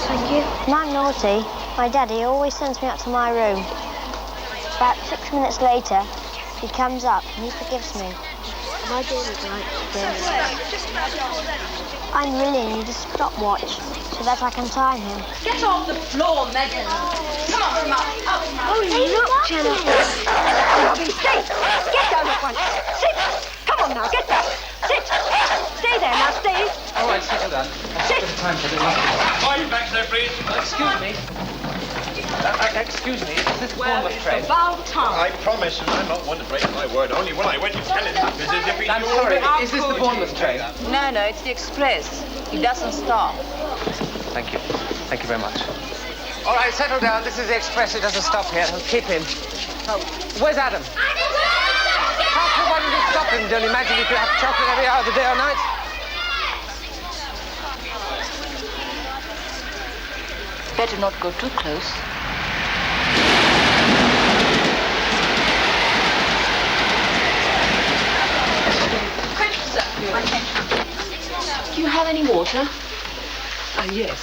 Thank you. When I'm naughty, my daddy always sends me up to my room. About 6 minutes later, he comes up and he forgives me. My daddy likes this. I'm really need a stopwatch so that I can time him. Get off the floor, Megan. Come on, come on. Oh, look, Jennifer. Stay. Get down at once. Sit. Come on now, get back. Sit. Stay there now, stay. All right, settle down. Sit. Time for the Are you back there, please? Excuse me. Excuse me, is this Bournemouth train? About time. I promise, and I'm not one to break my word. Only when I went to tell him that this is if he I'm knew sorry, already. is this the Bournemouth train? No, it's the express. He doesn't stop. Thank you. Thank you very much. All right, settle down. This is the express. It doesn't stop here. I'll keep him. Oh, where's Adam? How come you stop him? Don't imagine you could have chocolate every hour of the day or night. Better not go too close. Quick, sir. Do you have any water? Yes.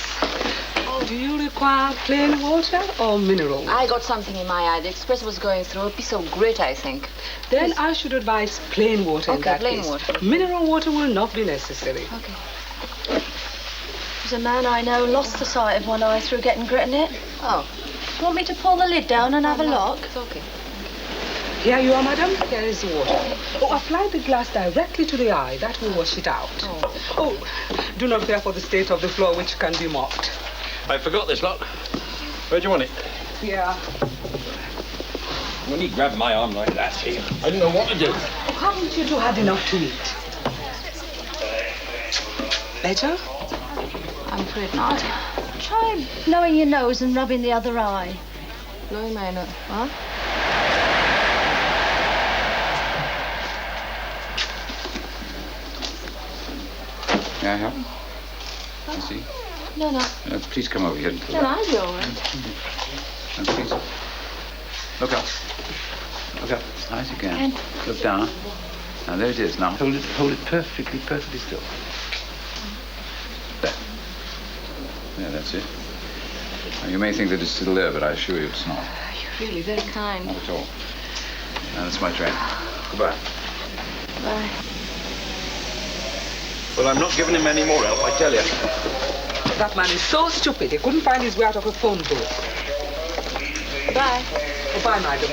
Do you require plain water or mineral? I got something in my eye. The express was going through. A piece of grit, I think. Then I should advise plain water in that plain case. water. Mineral water will not be necessary. Okay. There's a man I know lost the sight of one eye through getting grit in it. Oh. Want me to pull the lid down and have a look? It's okay. Here you are, madam. Here is the water. Oh, apply the glass directly to the eye. That will wash it out. Oh, do not fear for the state of the floor, which can be mopped. I forgot this lot. Where do you want it? Yeah. When he grabbed my arm like that, I didn't know what to do. Haven't you two had enough to eat? Better? I'm afraid not. Try blowing your nose and rubbing the other eye. Blowing my nose. What? May I help? You see? No. Please come over here. No, I'll be all right. Please. Look up. Look up. As high as you can. Look down. Now, there it is. Now, hold it perfectly still. There. Yeah, that's it. Now, you may think that it's still there, but I assure you it's not. You're really very kind. Not at all. Now, that's my train. Goodbye. Bye. Well, I'm not giving him any more help, I tell you. That man is so stupid, he couldn't find his way out of a phone booth. Bye. Oh, bye, madam.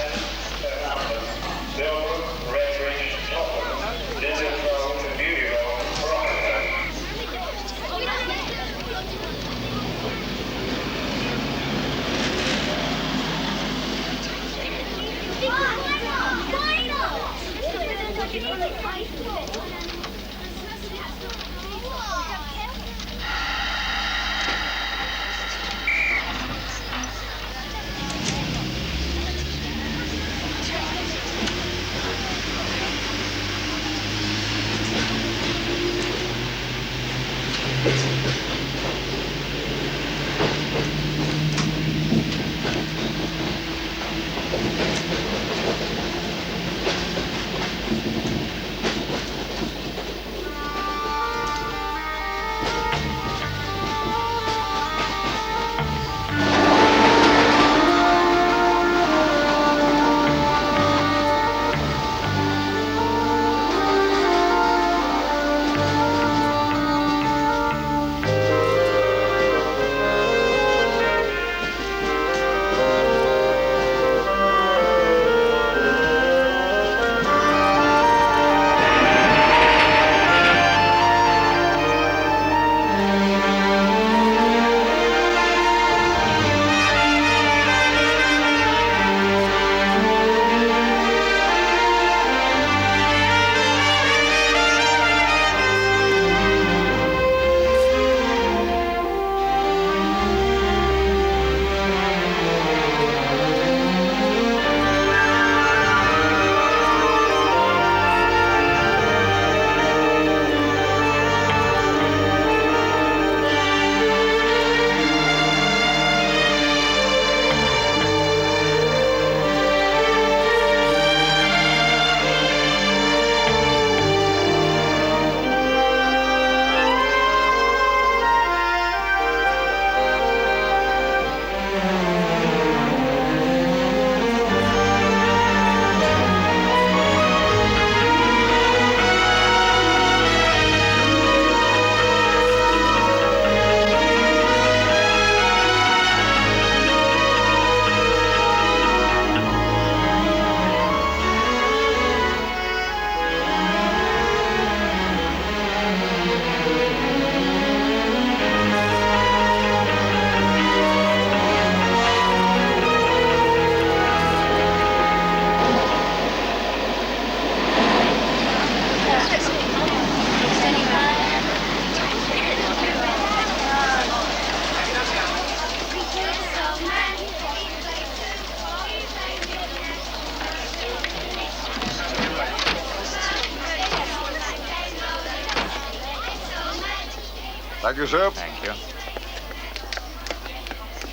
Thank you, sir. Thank you.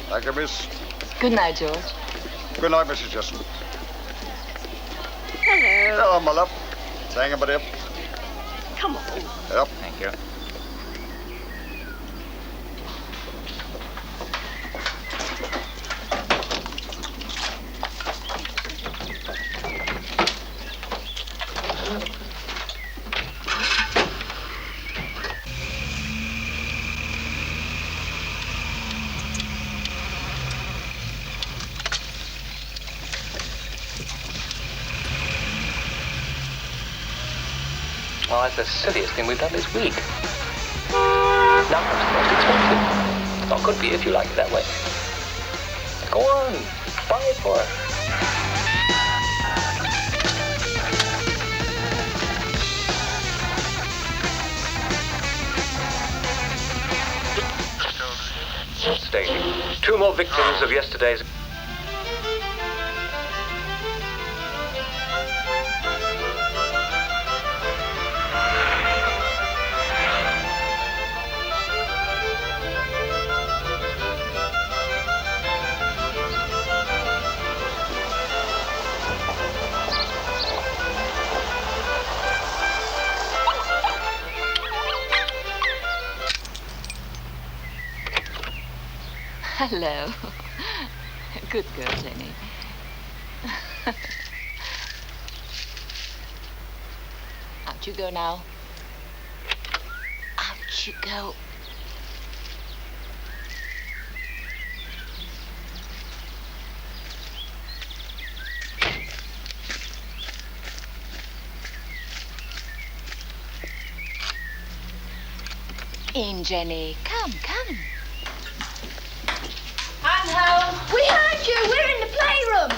Thank you, miss. Good night, George. Good night, Mrs. Jesson. Hello. Hello, my love. Saying about it. Come on. Yep. Thank you. Well, that's the silliest thing we've done this week. Now comes the most expensive. Well, could be if you like it that way. Go on, buy it for her. Staging. 2 more victims of yesterday's... Hello. Good girl, Jenny. Out you go now. Out you go. In, Jenny. Come, come. I'm home. We heard you. We're in the playroom.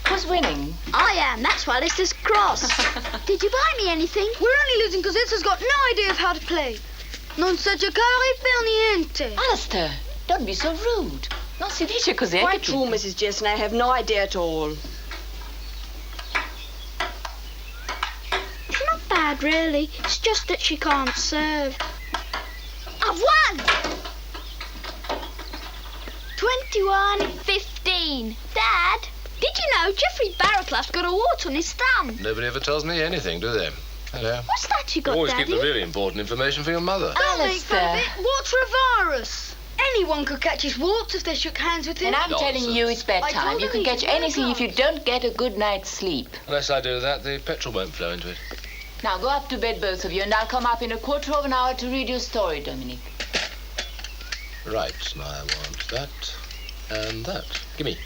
Who's winning? I am. That's why this is cross. Did you buy me anything? We're only losing because Itza's got no idea of how to play. Non sa giocare per niente. Alistair, don't be so rude. Non si dice così. Quite true, Mrs. Jesson. I have no idea at all. It's not bad, really. It's just that she can't serve. I've won! 21-15. Dad, did you know Geoffrey Barraclough's got a wart on his thumb? Nobody ever tells me anything, do they? Hello. What's that you got, Always Daddy? keep the really important information for your mother. Alistair. Warts are a virus. Anyone could catch his warts if they shook hands with him. And I'm telling you it's I bedtime. told You him can he catch should wear anything if you don't get a good night's sleep. Unless I do that, the petrol won't flow into it. Now go up to bed, both of you, and I'll come up in a quarter of an hour to read your story, Dominic. Right, now I want that and that. Gimme.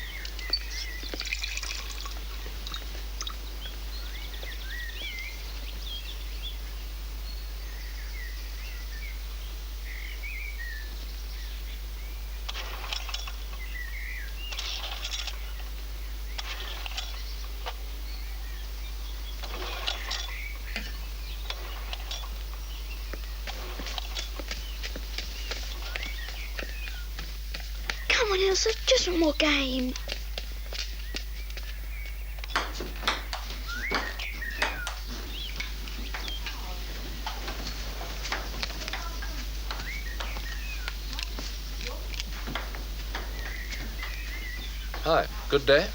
Come on, Elsa, just one more game. Hi, good day.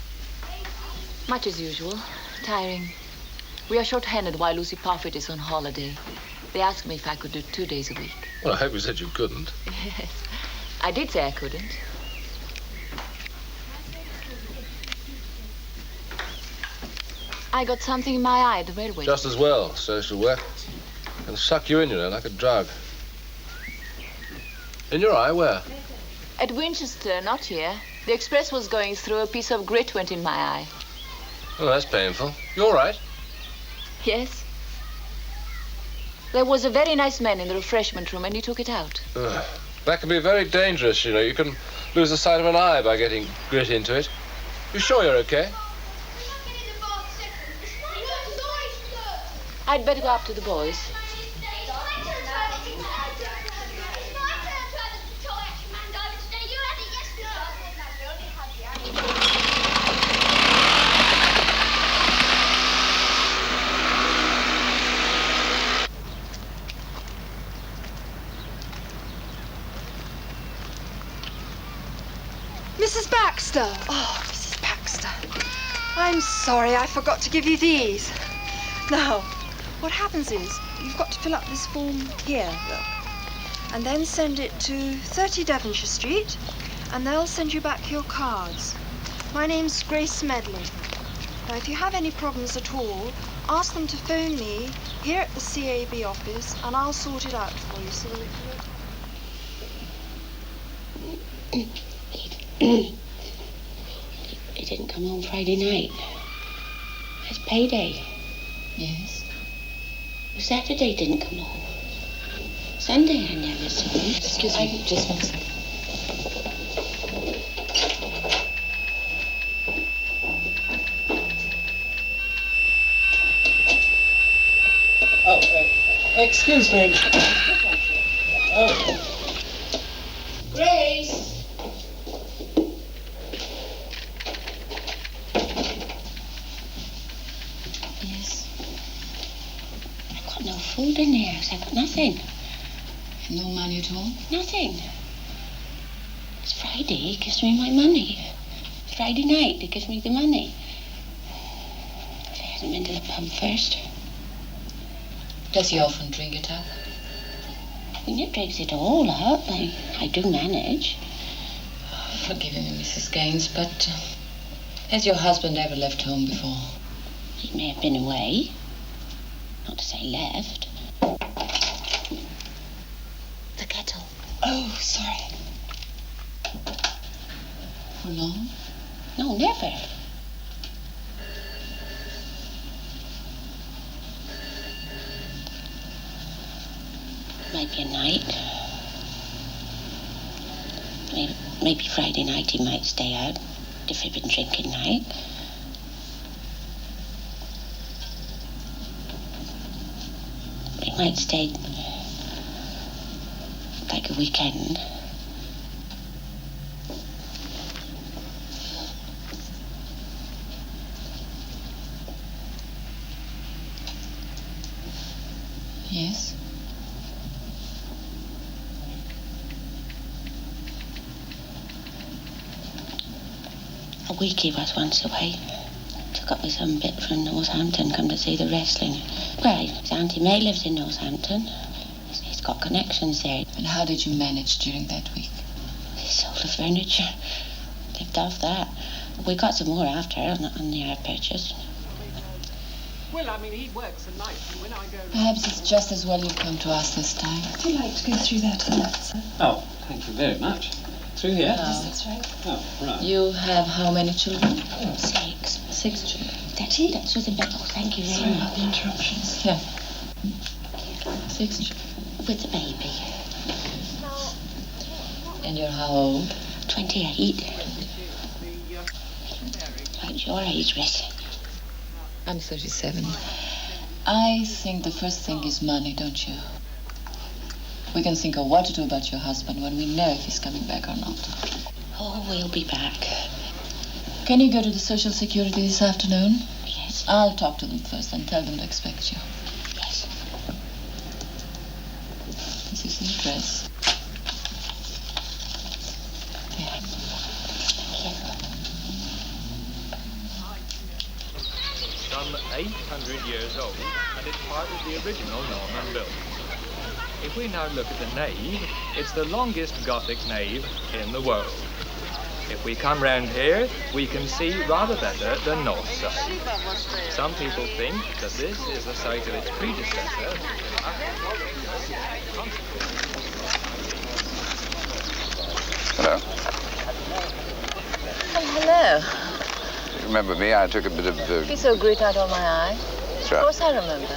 Much as usual. Tiring. We are short-handed while Lucy Parfitt is on holiday. They asked me if I could do 2 days a week. Well, I hope you said you couldn't. Yes. I did say I couldn't. I got something in my eye at the railway. Just as well, social work. Can suck you in, you know, like a drug. In your eye, where? At Winchester, not here. The express was going through. A piece of grit went in my eye. Oh, that's painful. You all right? Yes. There was a very nice man in the refreshment room, and he took it out. Ugh. That can be very dangerous, you know. You can lose the sight of an eye by getting grit into it. You sure you're okay? I'd better go up to the boys. Baxter. Oh, Mrs. Baxter. I'm sorry, I forgot to give you these. Now, what happens is, you've got to fill up this form here, look. And then send it to 30 Devonshire Street, and they'll send you back your cards. My name's Grace Medley. Now, if you have any problems at all, ask them to phone me here at the CAB office, and I'll sort it out for you. So He didn't come home Friday night. It's payday. Yes? Saturday didn't come home. Sunday I never saw him. Excuse me, just 1 second. Oh, excuse me. Oh. Grace! Yes? I've got no food in the house. I've got nothing. No money at all? Nothing. It's Friday, he gives me my money. Friday night, he gives me the money. If I hadn't been to the pub first. Does he often drink it up? He never drinks it all up. I do manage. Forgive me, Mrs. Gaines, but has your husband ever left home before? He may have been away. Not to say left. The kettle. Oh, sorry. For long? No, never. Might be a night. Maybe Friday night he might stay out if he'd been drinking night. He might stay like a weekend. Yes? A week he was once away. Took up with some bit from Northampton, come to see the wrestling. Well, his Auntie May lives in Northampton. He's got connections there. And how did you manage during that week? He sold the furniture. Lived off that. We got some more after on the air purchase. Well, I mean, he works at night, and when I go... Perhaps it's just as well you've come to us this time. Would you like to go through that left, sir? Oh, thank you very much. Through here? Yes, that's right. Oh, right. You have how many children? 6. 6 children. That's it. That's with the bed. Oh, thank you very Sorry much. about the interruptions. Here. 6 children. With the baby. And you're how old? 28. About your age, Riss. I'm 37. I think the first thing is money, don't you? We can think of what to do about your husband when we know if he's coming back or not. Oh, we'll be back. Can you go to the Social Security this afternoon? Yes. I'll talk to them first and tell them to expect you. Yes. This is the address. Here. Some 800 years old, and it's part of the original Norman building. If we now look at the nave, it's the longest Gothic nave in the world. If we come round here, we can see rather better the north side. Some people think that this is the site of its predecessor. Hello. Oh, hello. You remember me? I took a bit of... You saw grit out of my eye. That's Of right. course I remember.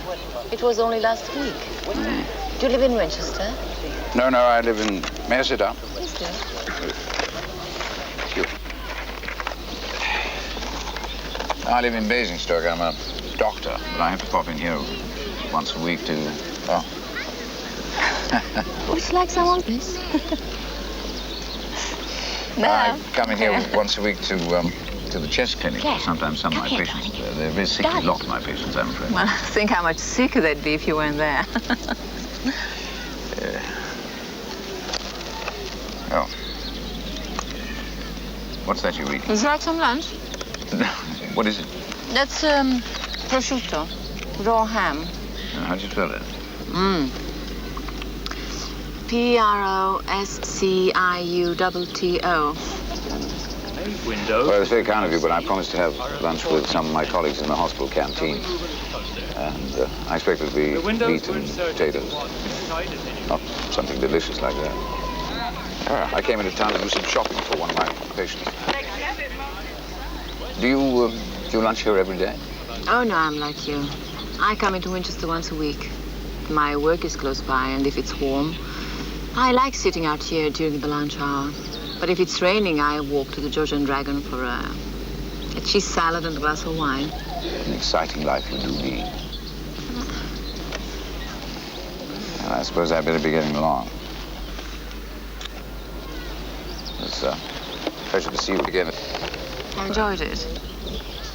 It was only last week. Do you live in Winchester? No, I live in... May I sit down? Please do. Thank you. I live in Basingstoke. I'm a doctor, but I have to pop in here once a week to... Oh. Would you like someone, please? I come in here once a week to the chest clinic. Sometimes some of my patients, they're very sickly, a lot of my patients, I'm afraid. Well, think how much sicker they'd be if you weren't there. Oh. What's that you're reading? Would you like some lunch? No. What is it? That's prosciutto, raw ham. How'd you spell it? Prosciutto. Well, it's very kind of you, but I promised to have lunch with some of my colleagues in the hospital canteen. And I expect it'll be meat and potatoes. Not something delicious like that. I came into town to do some shopping for one of my patients. Do you lunch here every day? Oh, no, I'm like you. I come into Winchester once a week. My work is close by, and if it's warm, I like sitting out here during the lunch hour. But if it's raining, I walk to the Georgian Dragon for a cheese salad and a glass of wine. An exciting life you do lead. And I suppose I better be getting along. It's a pleasure to see you again. I enjoyed it.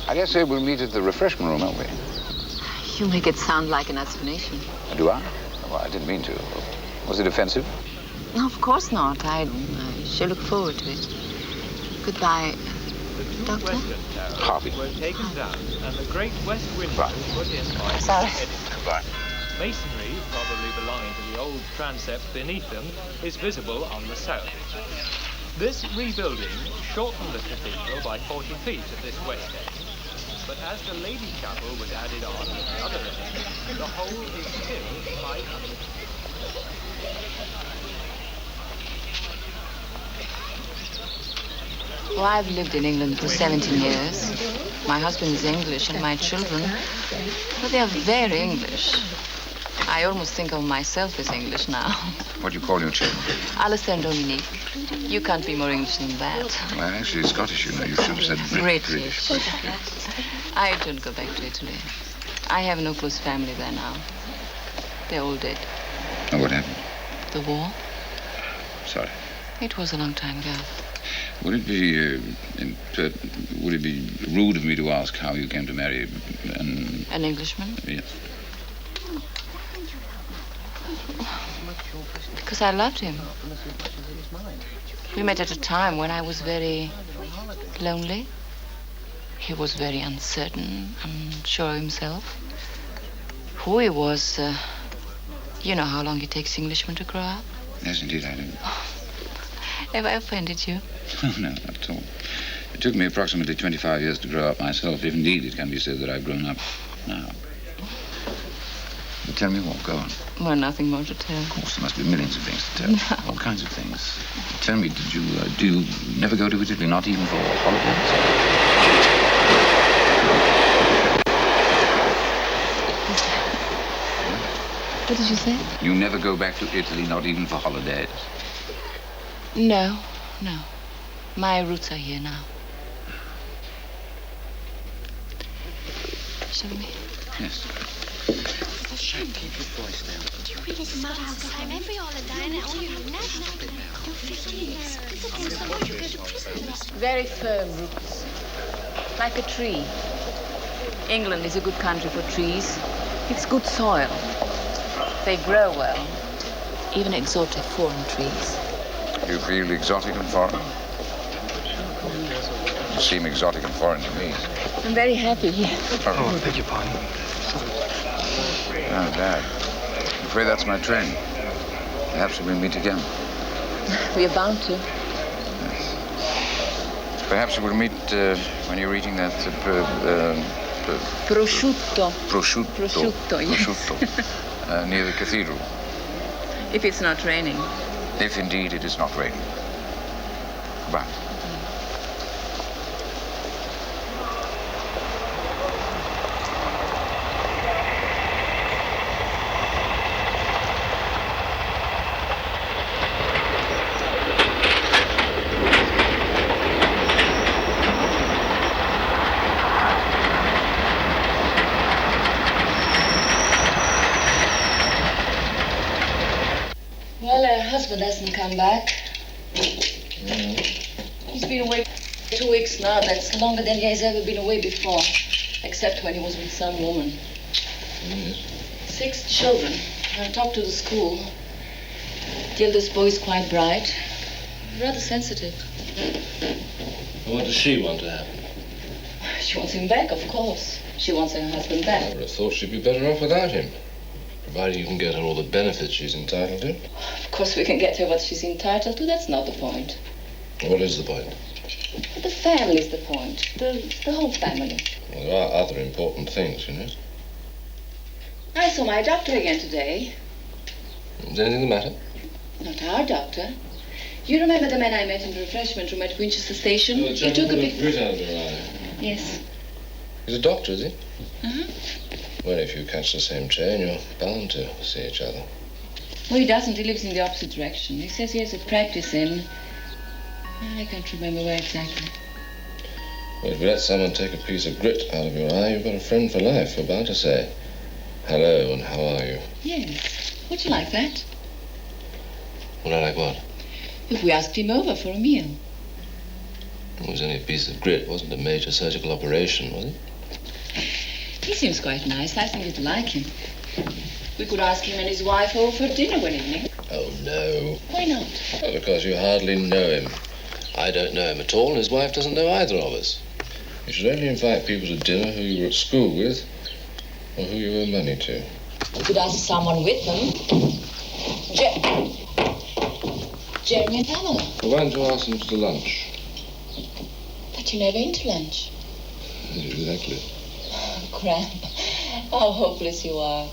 I dare say we'll meet at the refreshment room, won't we? You make it sound like an explanation. Do I? Well, I didn't mean to. Was it offensive? No, of course not. I shall look forward to it. Goodbye, Doctor. Harvey. Were taken down and the great west windows put in by Sorry. Goodbye. Masonry, probably belonging to the old transept beneath them, is visible on the south. This rebuilding shortened the cathedral by 40 feet at this west end. But as the Lady Chapel was added on at the other end, the whole is still 500 feet. Well, I've lived in England for 17 years. My husband is English and my children, but they're very English. I almost think of myself as English now. What do you call your children? Alistair and Dominique. You can't be more English than that. Well, actually, Scottish, you know. You should have said British. I don't go back to Italy. I have no close family there now. They're all dead. Oh, what happened? The war? Sorry. It was a long time ago. Would it be rude of me to ask how you came to marry an Englishman? Yes. Because I loved him. We met at a time when I was very lonely. He was very uncertain, unsure of himself. Who he was, you know how long it takes Englishmen to grow up? Yes, indeed, I do. Have I offended you? Oh, no, not at all. It took me approximately 25 years to grow up myself, if indeed it can be said that I've grown up now. But tell me what, go on. Well, nothing more to tell. Of course, there must be millions of things to tell. No. All kinds of things. Tell me, do you never go to Italy, not even for holidays? What did you say? You never go back to Italy, not even for holidays? No. My roots are here now. Shall we? Yes. Keep your voice down. Do you really smell how time every holiday and all you have never Very firm roots. Like a tree. England is a good country for trees. It's good soil. They grow well. Even exotic foreign trees. You feel exotic and foreign? You seem exotic and foreign to me. I'm very happy here. Oh, I beg your pardon. Oh, Dad. I'm afraid that's my train. Perhaps we'll meet again. We are bound to. Yes. Perhaps we'll meet when you're eating that prosciutto. Prosciutto, yes. Prosciutto. Near the cathedral. If it's not raining. If indeed it is not raining. Goodbye. Well, her husband hasn't come back. He's been away 2 weeks now. That's longer than he has ever been away before. Except when he was with some woman. 6 children. I talked to the school. The eldest boy is quite bright. Rather sensitive. What does she want to happen? She wants him back, of course. She wants her husband I back. would have thought she'd be better off without him. Provided you can get her all the benefits she's entitled to. Of course we can get her what she's entitled to. That's not the point. What is the point? But the family's the point. The whole family. Well, there are other important things, you know. I saw my doctor again today. Is anything the matter? Not our doctor. You remember the man I met in the refreshment room at Winchester Station? Oh, He took a bit... grit out of her eye. Yes. He's a doctor, is he? Uh-huh. Well, if you catch the same train, you're bound to see each other. Well, he doesn't. He lives in the opposite direction. He says he has a practice in... I can't remember where exactly. Well, if you let someone take a piece of grit out of your eye, you've got a friend for life. You're bound to say, hello, and how are you? Yes. Would you like that? Well, I like what? If we asked him over for a meal. It was only a piece of grit. It wasn't a major surgical operation, was it? He seems quite nice. I think you'd like him. We could ask him and his wife over for dinner one evening. Oh, no. Why not? Well, because you hardly know him. I don't know him at all, and his wife doesn't know either of us. You should only invite people to dinner who you were at school with, or who you owe money to. We could ask someone with them. Jeremy and Pamela. Well, why don't you ask them to lunch? But you're never into lunch. Exactly. Crap. How hopeless you are.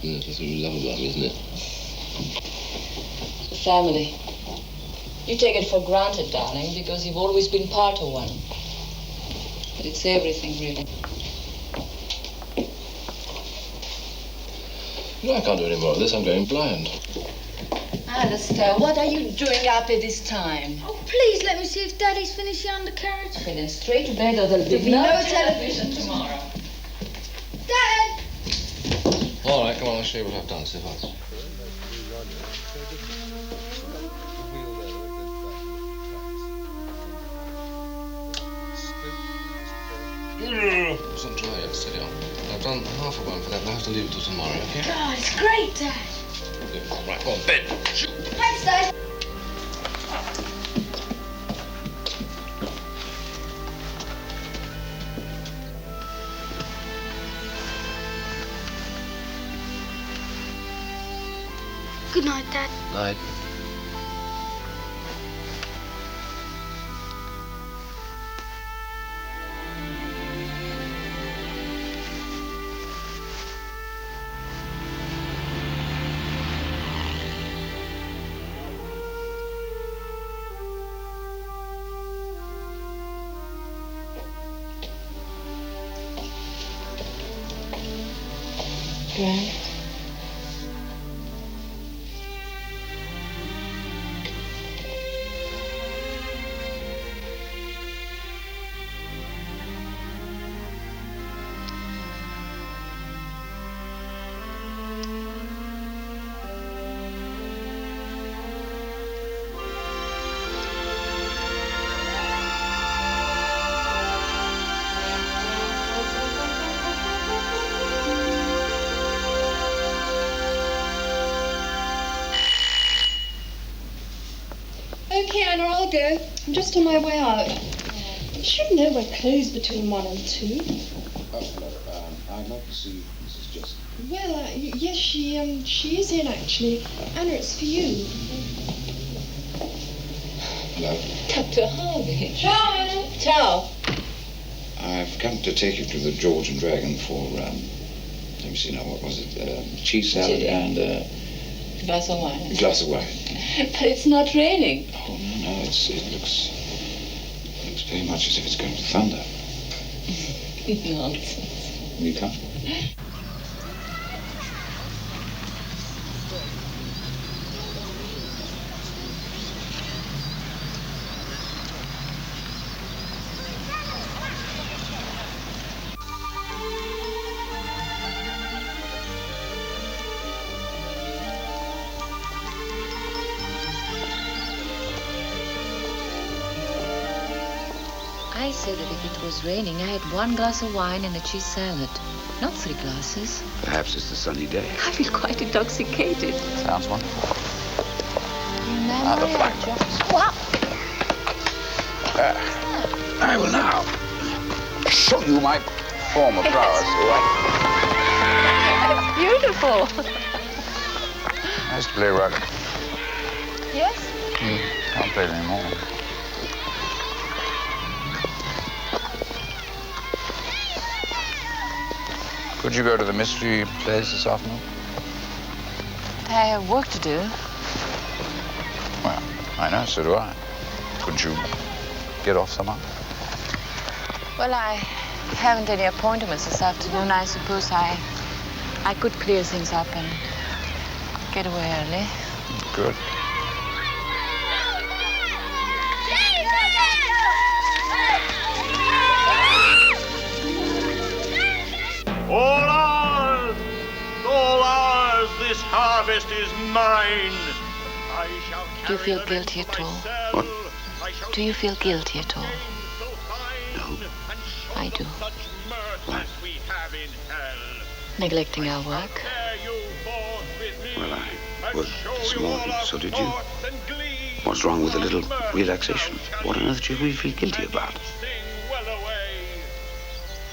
Yes, that's what we love about me, isn't it? The family. You take it for granted, darling, because you've always been part of one. But it's everything, really. No, I can't do any more of this. I'm going blind. Alistair, what are you doing up at this time? Oh, please let me see if Daddy's finished the undercarriage. Okay, then straight to bed or there'll be no television tomorrow. Dad! All right, come on, I'll show you what I've done, Stefan. Wasn't dry yet, steady on. I've done half of one for that, and I'll have to leave it till tomorrow, okay? God, it's great, Dad. Yeah, right, go on, bed. Shoot. Thanks, Dad. Good night, Dad. Night. Grand. Okay, Anna, I'll go. I'm just on my way out. You should know we're closed between 1 and 2. Hello. I'd like to see Mrs. Jessup. Well, yes, she is in, actually. Anna, it's for you. Hello. Dr. Harvey. Ciao. Ciao. I've come to take you to the George and Dragon for, let me see now, what was it? Cheese salad and Glass of wine. a glass of wine. But it's not raining. Oh, no, it looks very much as if it's going to thunder. Nonsense. Will you come? I said that if it was raining, I had 1 glass of wine and a cheese salad. Not 3 glasses. Perhaps it's the sunny day. I feel quite intoxicated. Sounds wonderful. Remember, the flag. Wow. I will now show you my form of flowers. That's beautiful. I used to play rugby. Yes? Can't play it anymore. Could you go to the mystery place this afternoon? I have work to do. Well, I know, so do I. Could you get off somehow? Well, I haven't any appointments this afternoon. I suppose I could clear things up and get away early. Good. All ours, this harvest is mine. I shall Do you feel guilty at all? What? Do you feel guilty at all? No. I do. Why? Neglecting our work. Well, I worked this morning, so did you. What's wrong with a little relaxation? What on earth do you feel guilty about?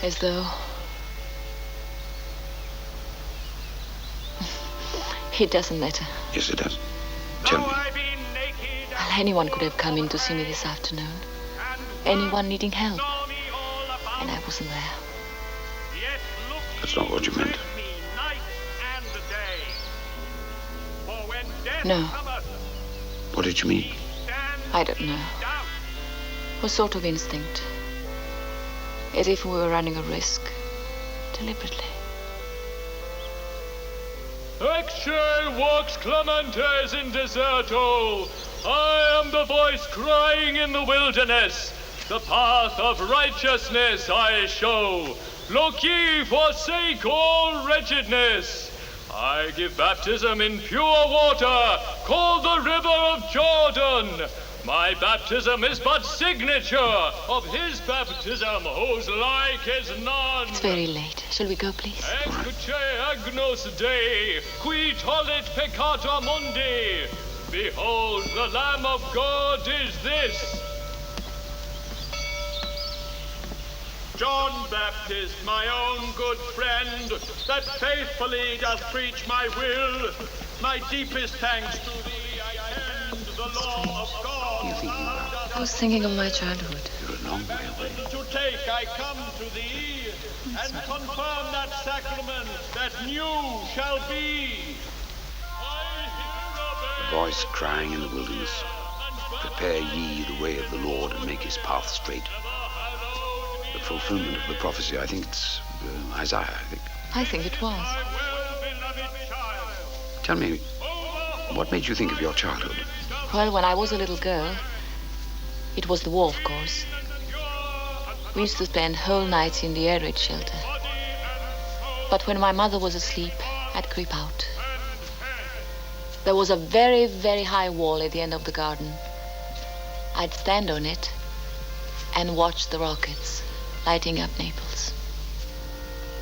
As though... It doesn't matter. Yes, it does. Tell me. Well, anyone could have come in to see me this afternoon. Anyone needing help. And I wasn't there. That's not what you meant. No, What did you mean? I don't know. A sort of instinct. As if we were running a risk. Deliberately. Ecce vox clementes in deserto. I am the voice crying in the wilderness. The path of righteousness I show. Look ye, forsake all wretchedness. I give baptism in pure water, called the river of Jordan. My baptism is but signature of his baptism, whose like is none. It's very late. Shall we go, please? Ecce agnos Dei, qui tollit peccata mundi. Behold, the Lamb of God is this. John Baptist, my own good friend, that faithfully doth preach my will, my deepest thanks to thee I send the law of God. I was thinking of my childhood. You're a long way away. To take I come to thee, and confirm that sacrament that new shall be. The voice crying in the wilderness. Prepare ye the way of the Lord and make his path straight. The fulfillment of the prophecy, I think it's Isaiah, I think. I think it was. Tell me, what made you think of your childhood? Well, when I was a little girl, it was the war, of course. We used to spend whole nights in the air raid shelter. But when my mother was asleep, I'd creep out. There was a very, very high wall at the end of the garden. I'd stand on it and watch the rockets lighting up Naples.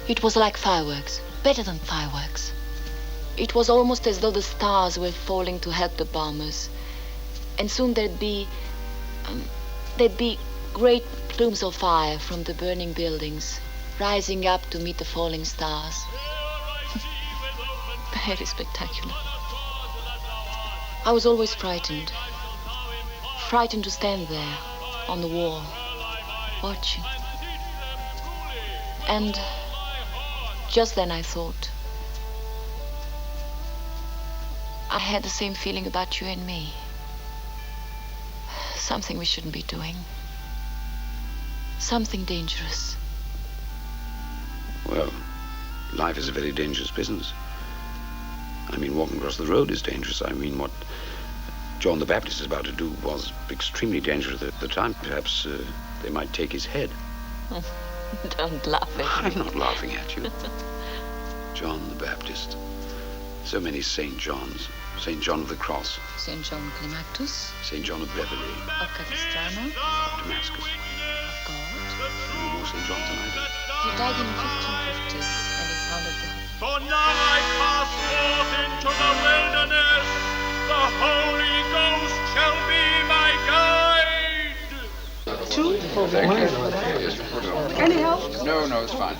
It was like fireworks, better than fireworks. It was almost as though the stars were falling to help the bombers. And soon there'd be great plumes of fire from the burning buildings, rising up to meet the falling stars. Very spectacular. I was always frightened. Frightened to stand there on the wall, watching. And just then I thought, I had the same feeling about you and me. Something we shouldn't be doing. Something dangerous. Well, life is a very dangerous business. I mean, walking across the road is dangerous. I mean, what John the Baptist is about to do was extremely dangerous at the time. Perhaps they might take his head. Don't laugh at me. I'm not laughing at you. John the Baptist. So many St. Johns. St. John of the Cross. St. John Climactus. St. John of Beverley. Of Capistrano. Of Damascus. Of God. No more St. Johns than I do. He died in 1550 and he founded God. For now I pass forth into the wilderness. The Holy Ghost shall be my guide. 2 Thank you. Yes, put it on. Any help? No, it's fine.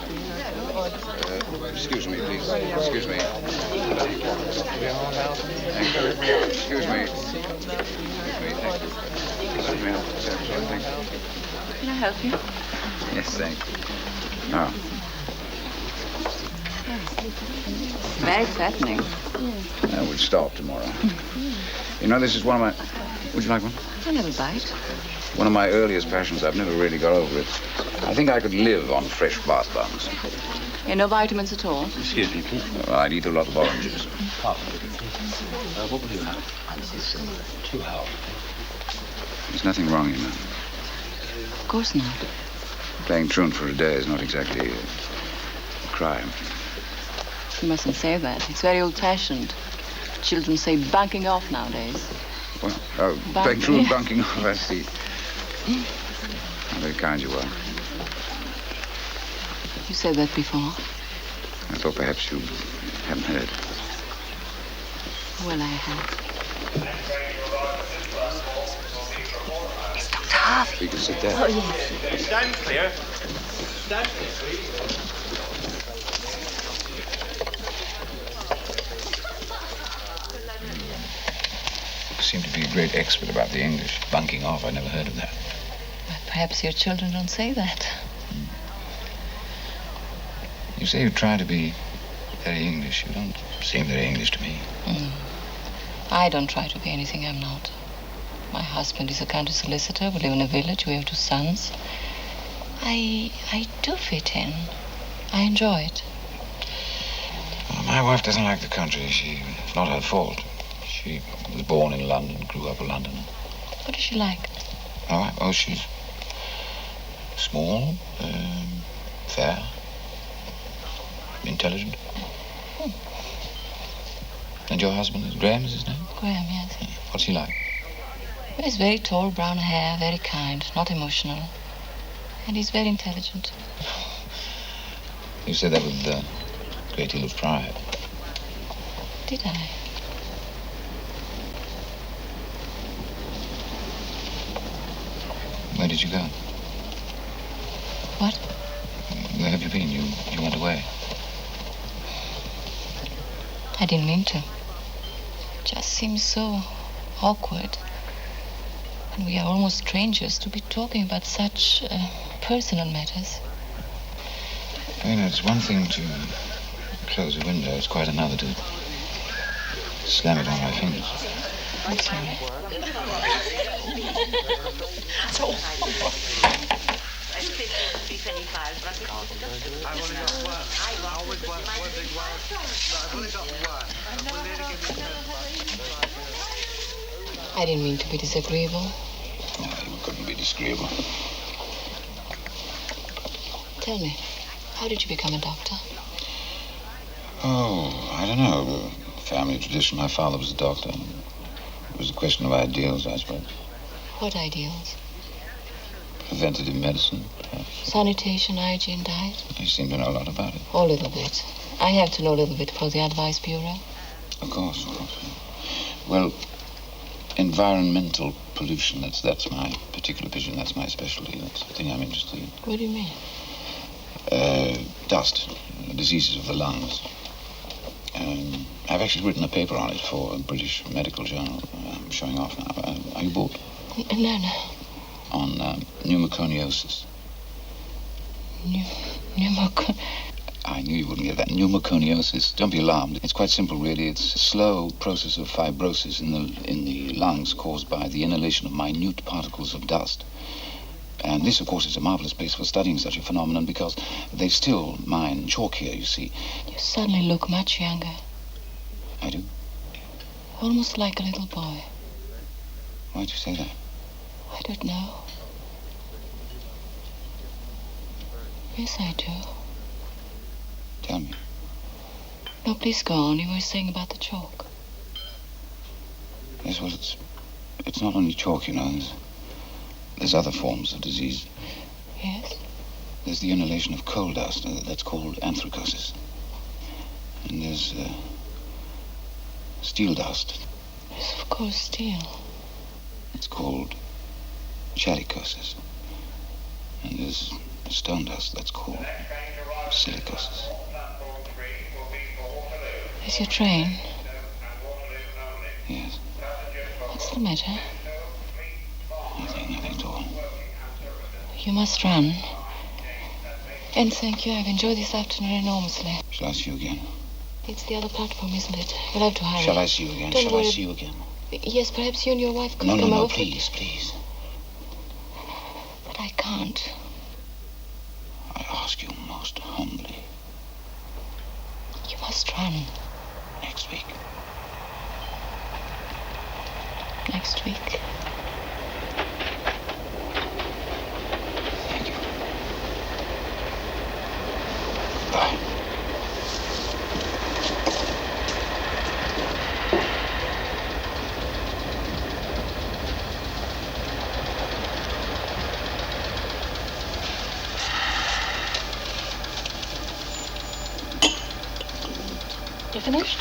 Excuse me, please. Excuse me. Thank you. Excuse me. Thank you. Let me help yourself, thank you. Can I help you? Yes, thank you. Now, Very fattening. we'll stop tomorrow. You know, this is one of my... Would you like one? I'll have a bite. One of my earliest passions. I've never really got over it. I think I could live on fresh bath bombs. Yeah, no vitamins at all? Excuse me, please. I'd eat a lot of oranges. What will you have? 2 hours. There's nothing wrong, you know. Of course not. Playing truant for a day is not exactly a crime. You mustn't say that. It's very old-fashioned. Children say bunking off nowadays. Well, playing truant, bunking off, I see. How very kind you are. You said that before. I thought perhaps you haven't heard. Well, I have. It's Dr. Harvey. You can sit there. Oh, yes. Stand clear. Stand clear, please. You seem to be a great expert about the English. Bunking off, I never heard of that. But perhaps your children don't say that. You say you try to be very English. You don't seem very English to me. I don't try to be anything I'm not. My husband is a country solicitor. We live in a village. We have 2 sons. I do fit in. I enjoy it. Well, my wife doesn't like the country. It's not her fault. She was born in London, grew up in London. What does she like? Oh, she's small, fair, intelligent. And your husband is Graham, is his name? Graham, yes. Yeah. What's he like? Well, he's very tall, brown hair, very kind, not emotional. And he's very intelligent. You said that with a great deal of pride. Did I? Where did you go? What? Where have you been? You went away. I didn't mean to. It just seems so awkward. And we are almost strangers to be talking about such personal matters. You know, it's one thing to close a window. It's quite another to slam it on my fingers. I'm sorry. I didn't mean to be disagreeable. No, you couldn't be disagreeable. Tell me, how did you become a doctor? Oh, I don't know. Family tradition. My father was a doctor. It was a question of ideals, I suppose. What ideals? Preventative medicine, perhaps. Sanitation, hygiene, diet? You seem to know a lot about it. A little bit. I have to know a little bit for the Advice Bureau. Of course. Well, environmental pollution, that's my particular vision. That's my specialty. That's the thing I'm interested in. What do you mean? Dust, diseases of the lungs. I've actually written a paper on it for a British medical journal. I'm showing off now. Are you bored? No. On pneumoconiosis. I knew you wouldn't get that. Pneumoconiosis. Don't be alarmed. It's quite simple, really. It's a slow process of fibrosis in the lungs caused by the inhalation of minute particles of dust. And this, of course, is a marvelous place for studying such a phenomenon because they still mine chalk here, you see. You suddenly look much younger. I do? Almost like a little boy. Why'd you say that? I don't know. Yes, I do. Tell me. No, please go on. You were saying about the chalk. Yes, well, it's not only chalk, you know. There's other forms of disease. Yes? There's the inhalation of coal dust. That's called anthracosis. And there's steel dust. Yes, of course, steel. It's called chalicosis. And there's stone dust, that's called silicus. Is your train? Yes. What's the matter? Nothing at all. You must run. And thank you. I've enjoyed this afternoon enormously. Shall I see you again? It's the other platform, isn't it? We'll have to hurry. Shall I see you again? Don't Shall worry. I see you again? Yes, perhaps you and your wife could No, come no, over. please, please. But I can't. I ask you most humbly. You must run. Next week. Next week. Thank you. Bye. You finished?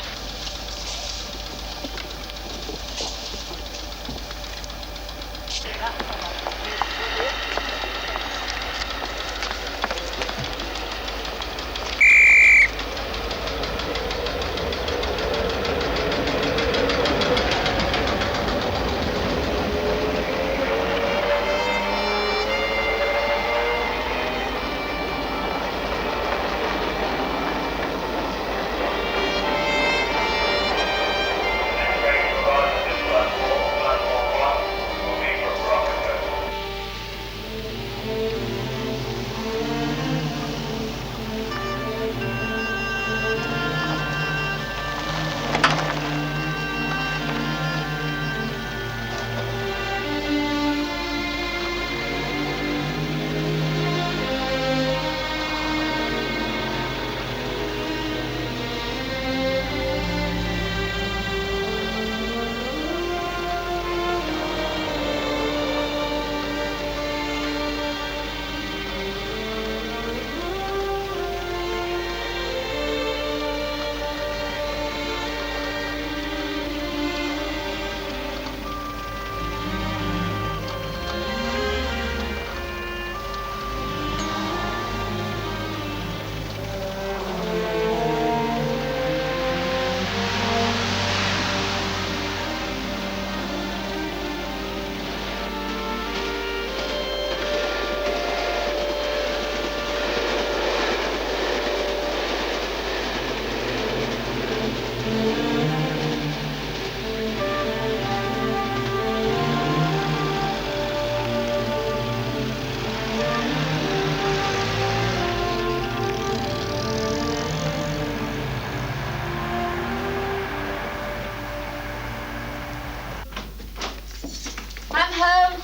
I'm home.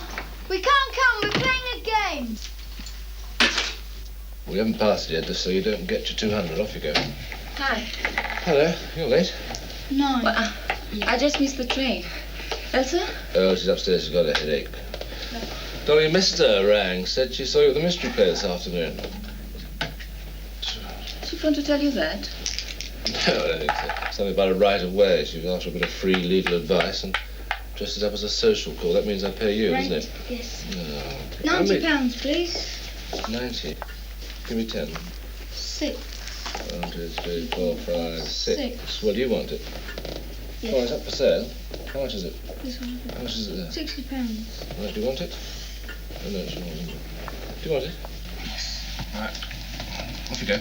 We can't come. We're playing a game. We haven't passed it yet, just so you don't get your 200. Off you go. Hi. Hello, you're late. No. Well, I just missed the train. Elsa? Oh, she's upstairs. She's got a headache. Dolly, Mr. rang. Said she saw you at the mystery play this afternoon. She phoned to tell you that? No, I don't think so. Something about a right of way. She was after a bit of free legal advice and dressed it up as a social call. That means I pay you, Right. doesn't it? Yes. No. £90, please. 90. Give me 10. 6. 1, 2, 3, 4, 5, 6. 6. Well, do you want it? Yes. Oh, it's up for sale. How much is it? This one. How much is it there? £60. Right, do you want it? Oh, no, she won't. Do you want it? Yes. Right. Off you go.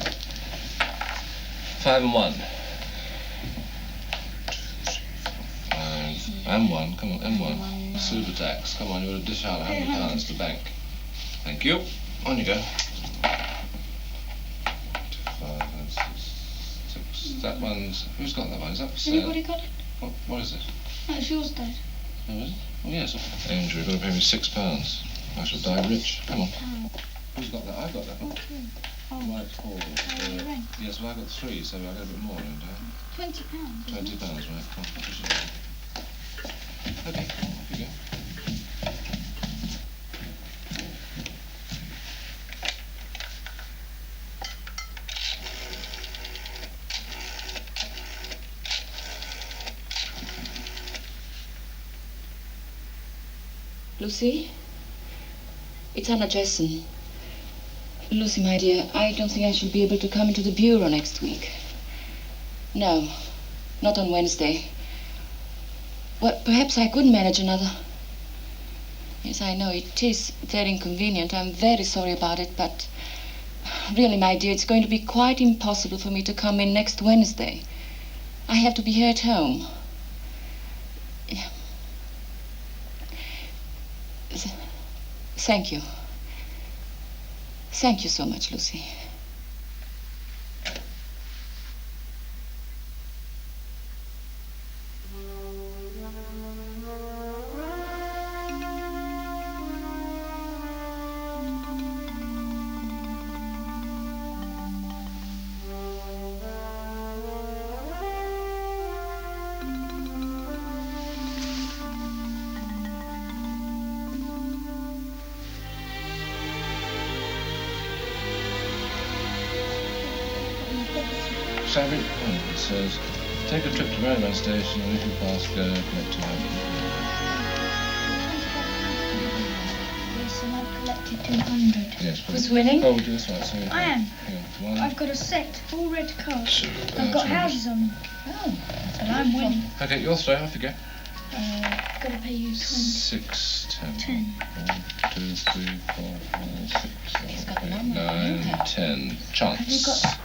5 and 1. 5 and 1. Come on, and 1. Super tax. Come on, you've got to dish out £100 to bank. Thank you. On you go. 5 and 6. That one's... Who's got that one? Is that for sale? Anybody got it? What is it? That's yours, Dad. Oh, is it? Oh, yes. Angel, you're going to pay me £6. I shall die rich. Come on. Who's got that? I've got that one. Right, four. Yes, well, I got 3, so I got a bit more, don't I? £20. £20, right. Come on, push it down. Okay, off you go. Lucy? It's Anna Jessen. Lucy, my dear, I don't think I shall be able to come into the bureau next week. No, not on Wednesday. Well, perhaps I could manage another. Yes, I know it is very inconvenient. I'm very sorry about it, but really, my dear, it's going to be quite impossible for me to come in next Wednesday. I have to be here at home. Thank you. Thank you so much, Lucy. Savage, it says, take a trip to Railway Station and if you pass, go collect 200. Yes, and I've collected 200. Yes. Who's winning? Oh, that's right. So I am. Yeah, one. I've got a set, 4 red cards. Super. I've got 200. houses on them. Oh. And I'm winning. Okay, your throw, I forget. I've got to pay you 20. 6, 10. 10. 1, 2, 3, 4, 5, 6, He's got 7, the 8, number. 9, 10. Chance. Have you got...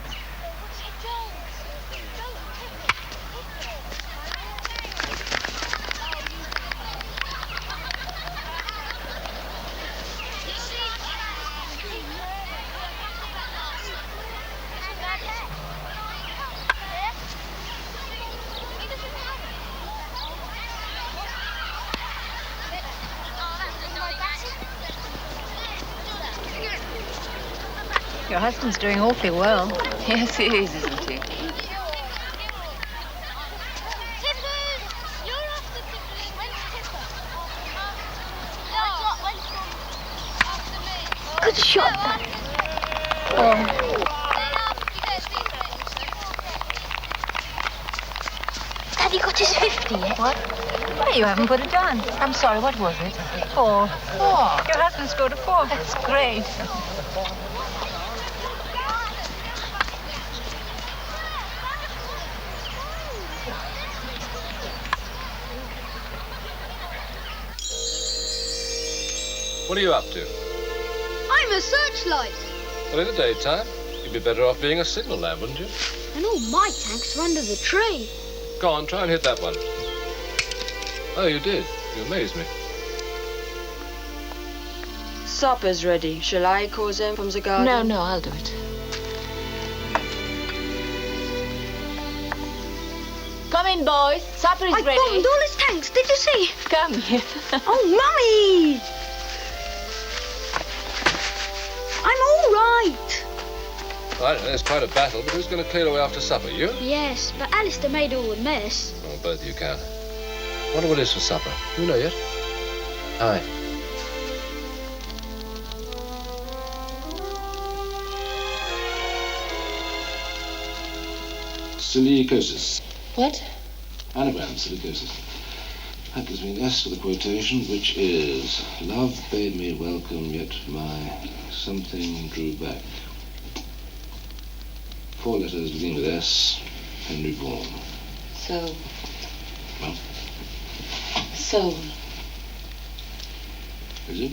Your husband's doing awfully well. Yes, he is, isn't he? Good shot, that. Have you got his 50 yet? What? Well, you haven't put it on. I'm sorry, what was it? 4. 4. Your husband scored a 4. That's great. What are you up to? I'm a searchlight. Well, in the daytime, you'd be better off being a signal lamp, wouldn't you? And all my tanks are under the tree. Go on, try and hit that one. Oh, you did. You amazed me. Supper's ready. Shall I call them from the garden? No, I'll do it. Come in, boys. Supper is ready. I bombed all his tanks. Did you see? Come here. Oh, Mummy! I'm all right. Well, I don't know, it's quite a battle, but who's going to clear away after supper? You? Yes, but Alistair made all the mess. Oh, both of you can. Wonder what it is for supper. You know yet? Aye. Silicosis. What? Anagram silicosis. That gives me less for the quotation, which is, love bade me welcome, yet my something drew back. 4 letters begin with S. Henry Vaughan. So. Well? Soul. Is it?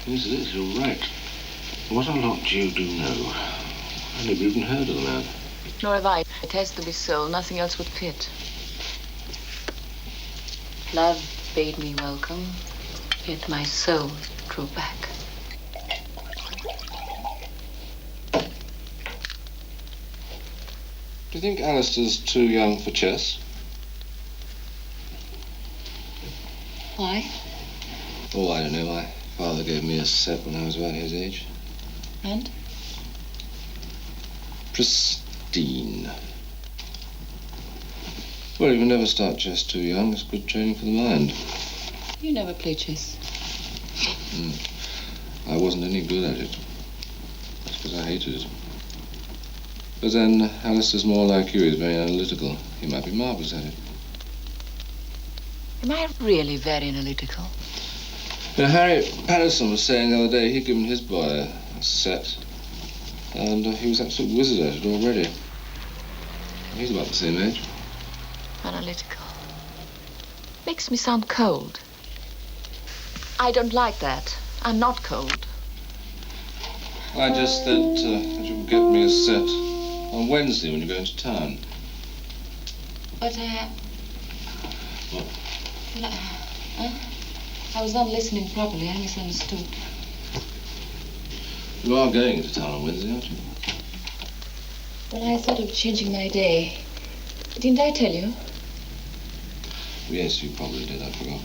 Yes, it is. You're right. What a lot you do know. I never even heard of the man. Nor have I. It has to be soul. Nothing else would fit. Love bade me welcome, yet my soul drew back. Do you think Alistair's too young for chess? Why? Oh, I don't know. My father gave me a set when I was about his age. And? Pristine. Well, you can never start chess too young. It's good training for the mind. You never play chess. I wasn't any good at it. That's because I hated it. But then, Alistair's more like you. He's very analytical. He might be marvellous at it. Am I really very analytical? Now, Harry Patterson was saying the other day he'd given his boy a set, and he was absolutely wizard at it already. He's about the same age. Analytical. Makes me sound cold. I don't like that. I'm not cold. I just thought that you could get me a set on Wednesday when you go into town. But, What? I was not listening properly. I misunderstood. You are going into town on Wednesday, aren't you? Well, I thought of changing my day. Didn't I tell you? Yes, you probably did. I forgot.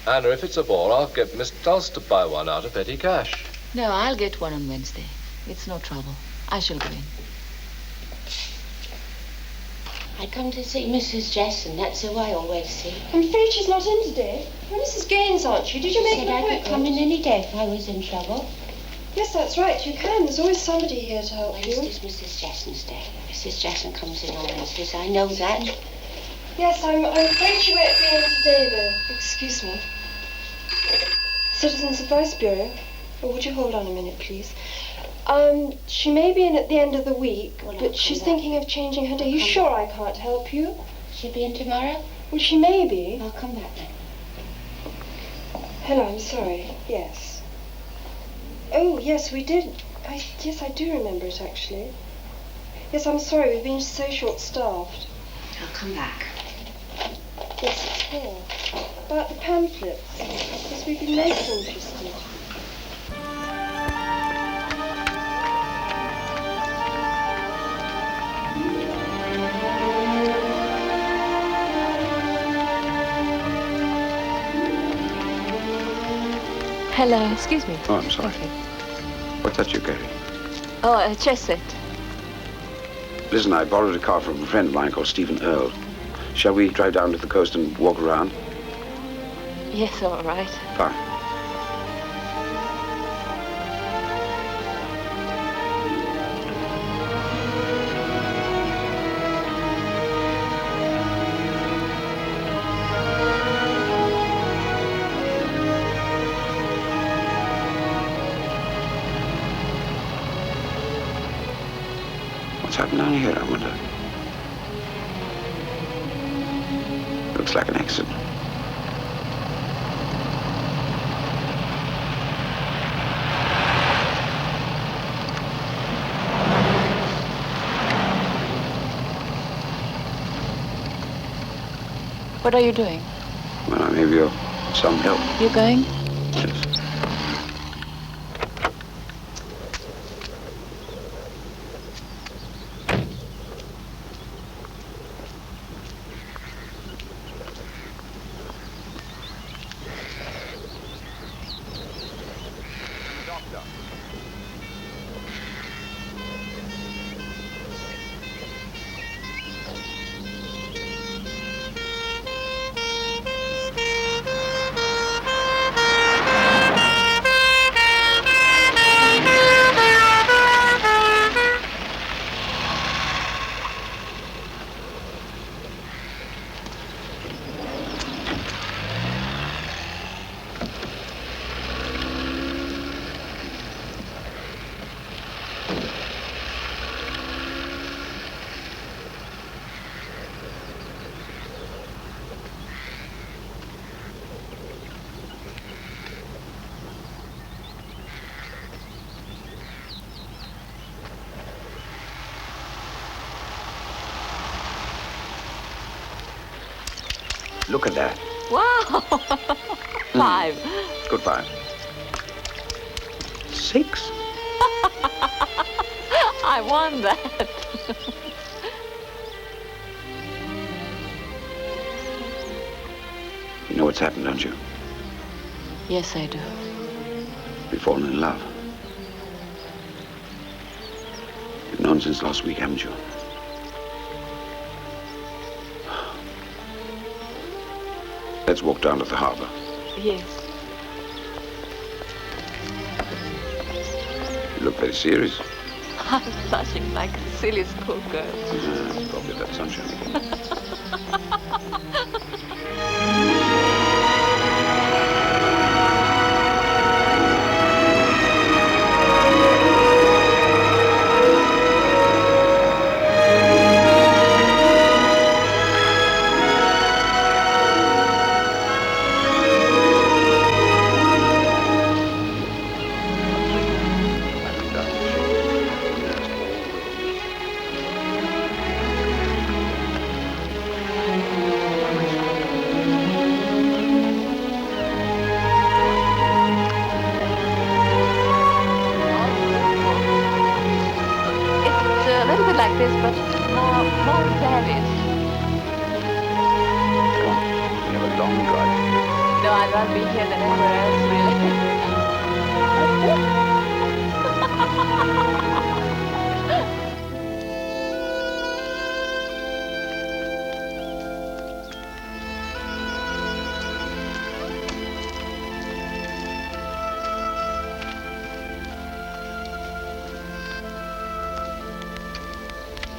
Anna, if it's a ball, I'll get Miss Dulce to buy one out of petty cash. No, I'll get one on Wednesday. It's no trouble. I shall go in. I come to see Mrs. Jesson. That's who I always see. I'm afraid she's not in today. You're Mrs. Gaines, aren't you? Did you make an Said I appointment? could come in any day if I was in trouble. Yes, that's right. You can. There's always somebody here to help you. Wednesday's Mrs. Jesson's day. Mrs. Jesson comes in on Wednesdays. I know that. Yes, I'm afraid she won't be in today, though. Excuse me. Citizens Advice Bureau? Oh, would you hold on a minute, please? She may be in at the end of the week, but she's thinking of changing her day. You sure I can't help you? She'll be in tomorrow? Well, she may be. I'll come back then. Hello, I'm sorry. Yes. Oh, yes, we did. Yes, I do remember it, actually. Yes, I'm sorry. We've been so short-staffed. I'll come back. Yes, it's here. About the pamphlets. Yes, we'd be most interested. Hello, excuse me. Oh, I'm sorry. What's that you carry? Oh, a chess set. Listen, I borrowed a car from a friend of mine called Stephen Earle. Shall we drive down to the coast and walk around? Yes, all right. Fine. What's happened down here, I wonder? Looks like an accident. What are you doing? Well, I may be of some help. You going? Yes. Look at that. Wow! 5. Good 5. 6? I want that. You know what's happened, don't you? Yes, I do. You've fallen in love. You've known since last week, haven't you? Let's walk down to the harbor. Yes. You look very serious. I'm blushing like a silly schoolgirl. Probably that sunshine again.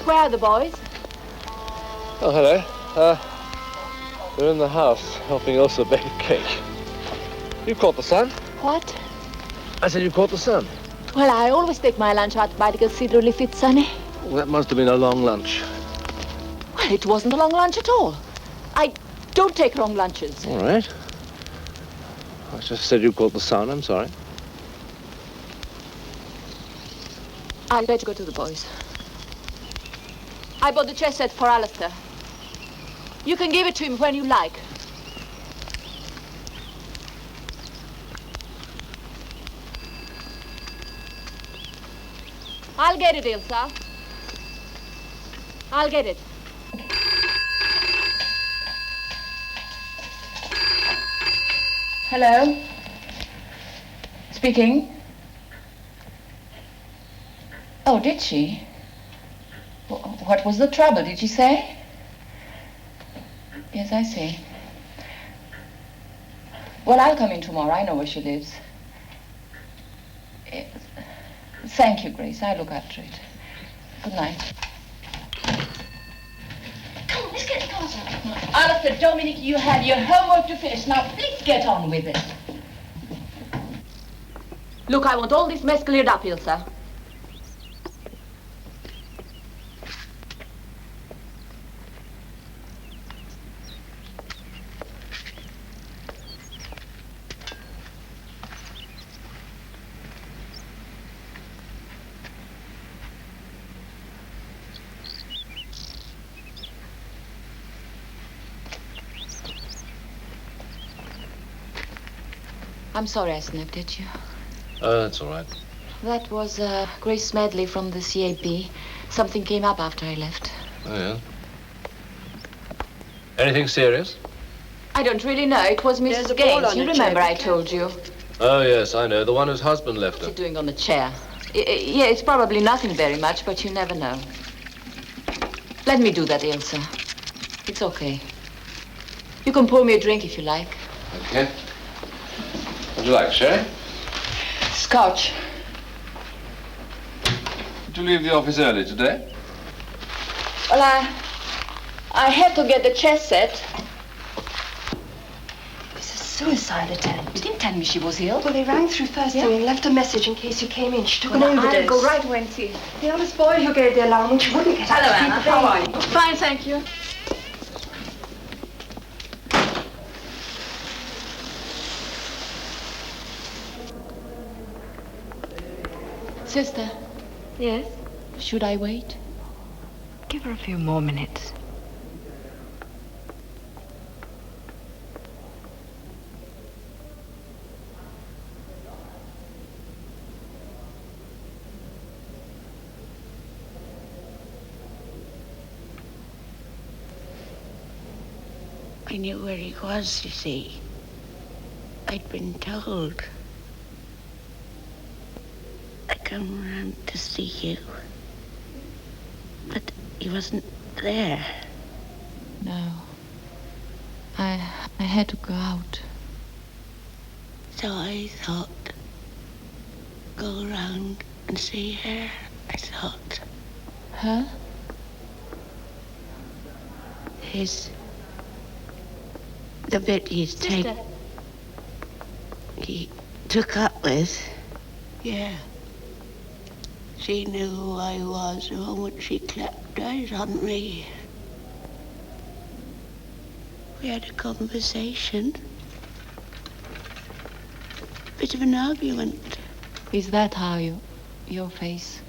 Where are the boys? Oh, hello. They're in the house helping Elsa bake a cake. You caught the sun? What? I said you caught the sun. Well, I always take my lunch out by the cathedral if it's sunny. Well, that must have been a long lunch. Well, it wasn't a long lunch at all. I don't take long lunches. All right. I just said you caught the sun. I'm sorry. I'll better go to the boys. I bought the chess set for Alistair. You can give it to him when you like. I'll get it, Ilsa. I'll get it. Hello? Speaking? Oh, did she? What was the trouble, did she say? Yes, I see. Well, I'll come in tomorrow. I know where she lives. Thank you, Grace. I'll look after it. Good night. Come on, let's get the cars out. Alistair, Dominic, you have your homework to finish. Now, please get on with it. Look, I want all this mess cleared up, Ilsa. I'm sorry I snapped at you. Oh, that's all right. That was Grace Smedley from the CAP. Something came up after I left. Oh, yeah. Anything serious? I don't really know. It was Mrs. Gaines. You remember I told you. Oh, yes, I know. The one whose husband left her. What's he doing on the chair? Yeah, it's probably nothing very much, but you never know. Let me do that, Ilsa. It's okay. You can pour me a drink if you like. Okay. What do you like, sherry? Scotch. Did you leave the office early today? Well, I had to get the chess set. It's a suicide attempt. You didn't tell me she was ill. Well, they rang through first thing and left a message in case you came in. She took an overdose. I'll go right away and see. The honest boy who gave the alarm when she wouldn't get out. Hello, Anna. How are you? Fine, thank you. Sister. Yes? Should I wait? Give her a few more minutes. I knew where he was, you see. I'd been told. I come round to see you. But he wasn't there. No. I had to go out. So I thought, go around and see her, I thought. Her? The bit he's taken. He took up with. Yeah. She knew who I was the moment she clapped eyes on me. We had a conversation. Bit of an argument. Is that how your face?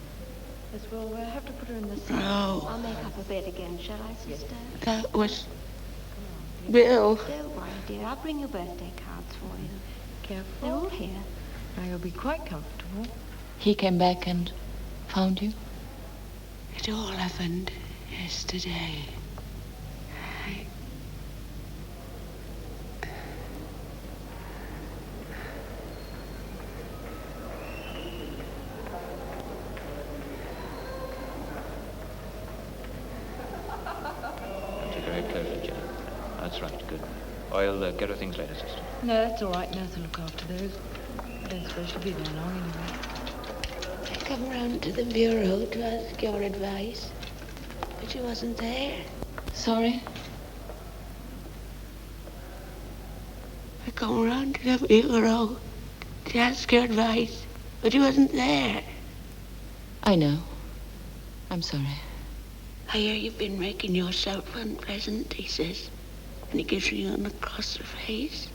Yes, well, we'll have to put her in the sun. No. I'll make up a bed again, shall I, sister? That was Bill. Don't worry, dear. I'll bring your birthday cards for you. Careful. They're all here. Now you'll be quite comfortable. He came back and found you? It all happened yesterday. Take her head closer, Jen. That's right, good. I'll get her things later, sister. No, that's all right. Nurse will look after those. I don't suppose she'll be there long anyway. I come round to the bureau to ask your advice, but you wasn't there. Sorry? I come round to the bureau to ask your advice, but you wasn't there. I know. I'm sorry. I hear you've been making yourself unpleasant, he says, and he gives you an across the face.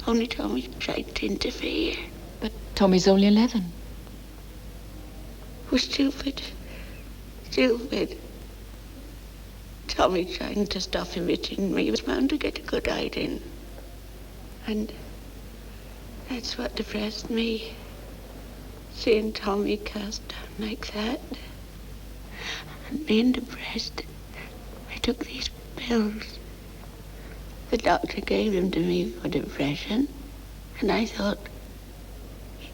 Only Tommy tried to interfere. But Tommy's only 11. Oh, stupid. Stupid. Tommy trying to stop him hitting me was bound to get a good hiding. And that's what depressed me. Seeing Tommy cast down like that. And being depressed, I took these pills. The doctor gave them to me for depression. And I thought,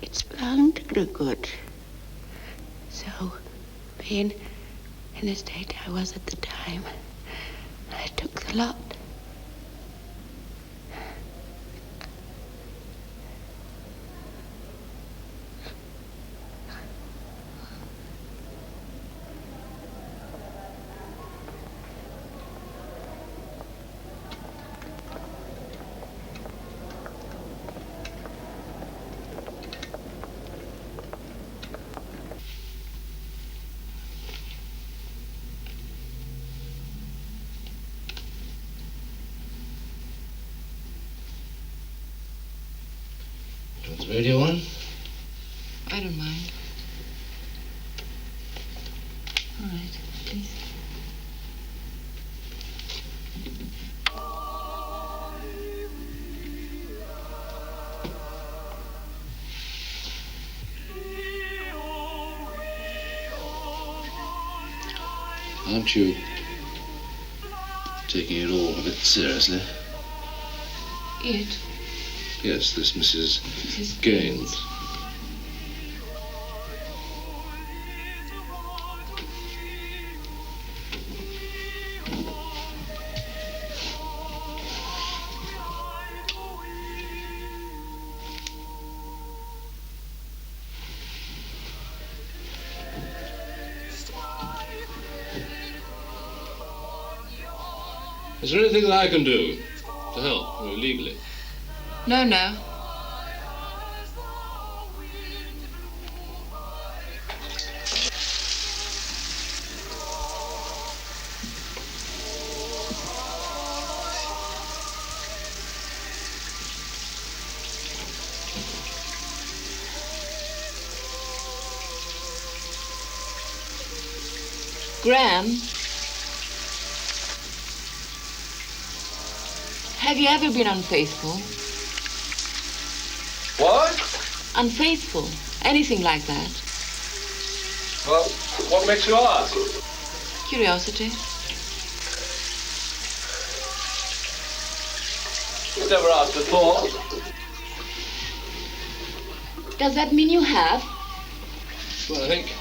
it's bound to do good. So, being in the state I was at the time, I took the lot. Turn the radio on. I don't mind. All right, please. Aren't you taking it all a bit seriously? It? Yes, this Mrs. Gaines. Is there anything that I can do to help legally? No, no. Graham, have you ever been unfaithful? What? Unfaithful. Anything like that. Well, what makes you ask? Curiosity. Never asked before. Does that mean you have? Well, I think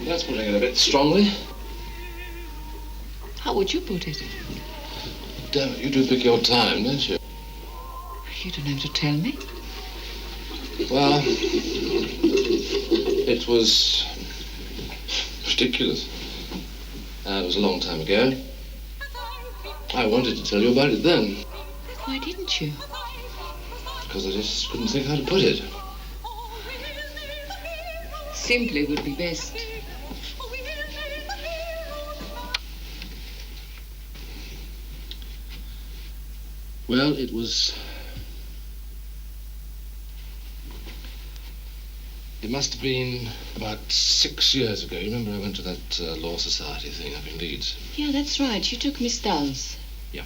that's putting it a bit strongly. How would you put it? Damn it, you do pick your time, don't you? You don't have to tell me. Well, it was ridiculous. It was a long time ago. I wanted to tell you about it then. Why didn't you? Because I just couldn't think how to put it. Simply would be best. Well, it was... It must have been about 6 years ago. You remember I went to that Law Society thing up in Leeds? Yeah, that's right. You took Miss Dulles. Yeah.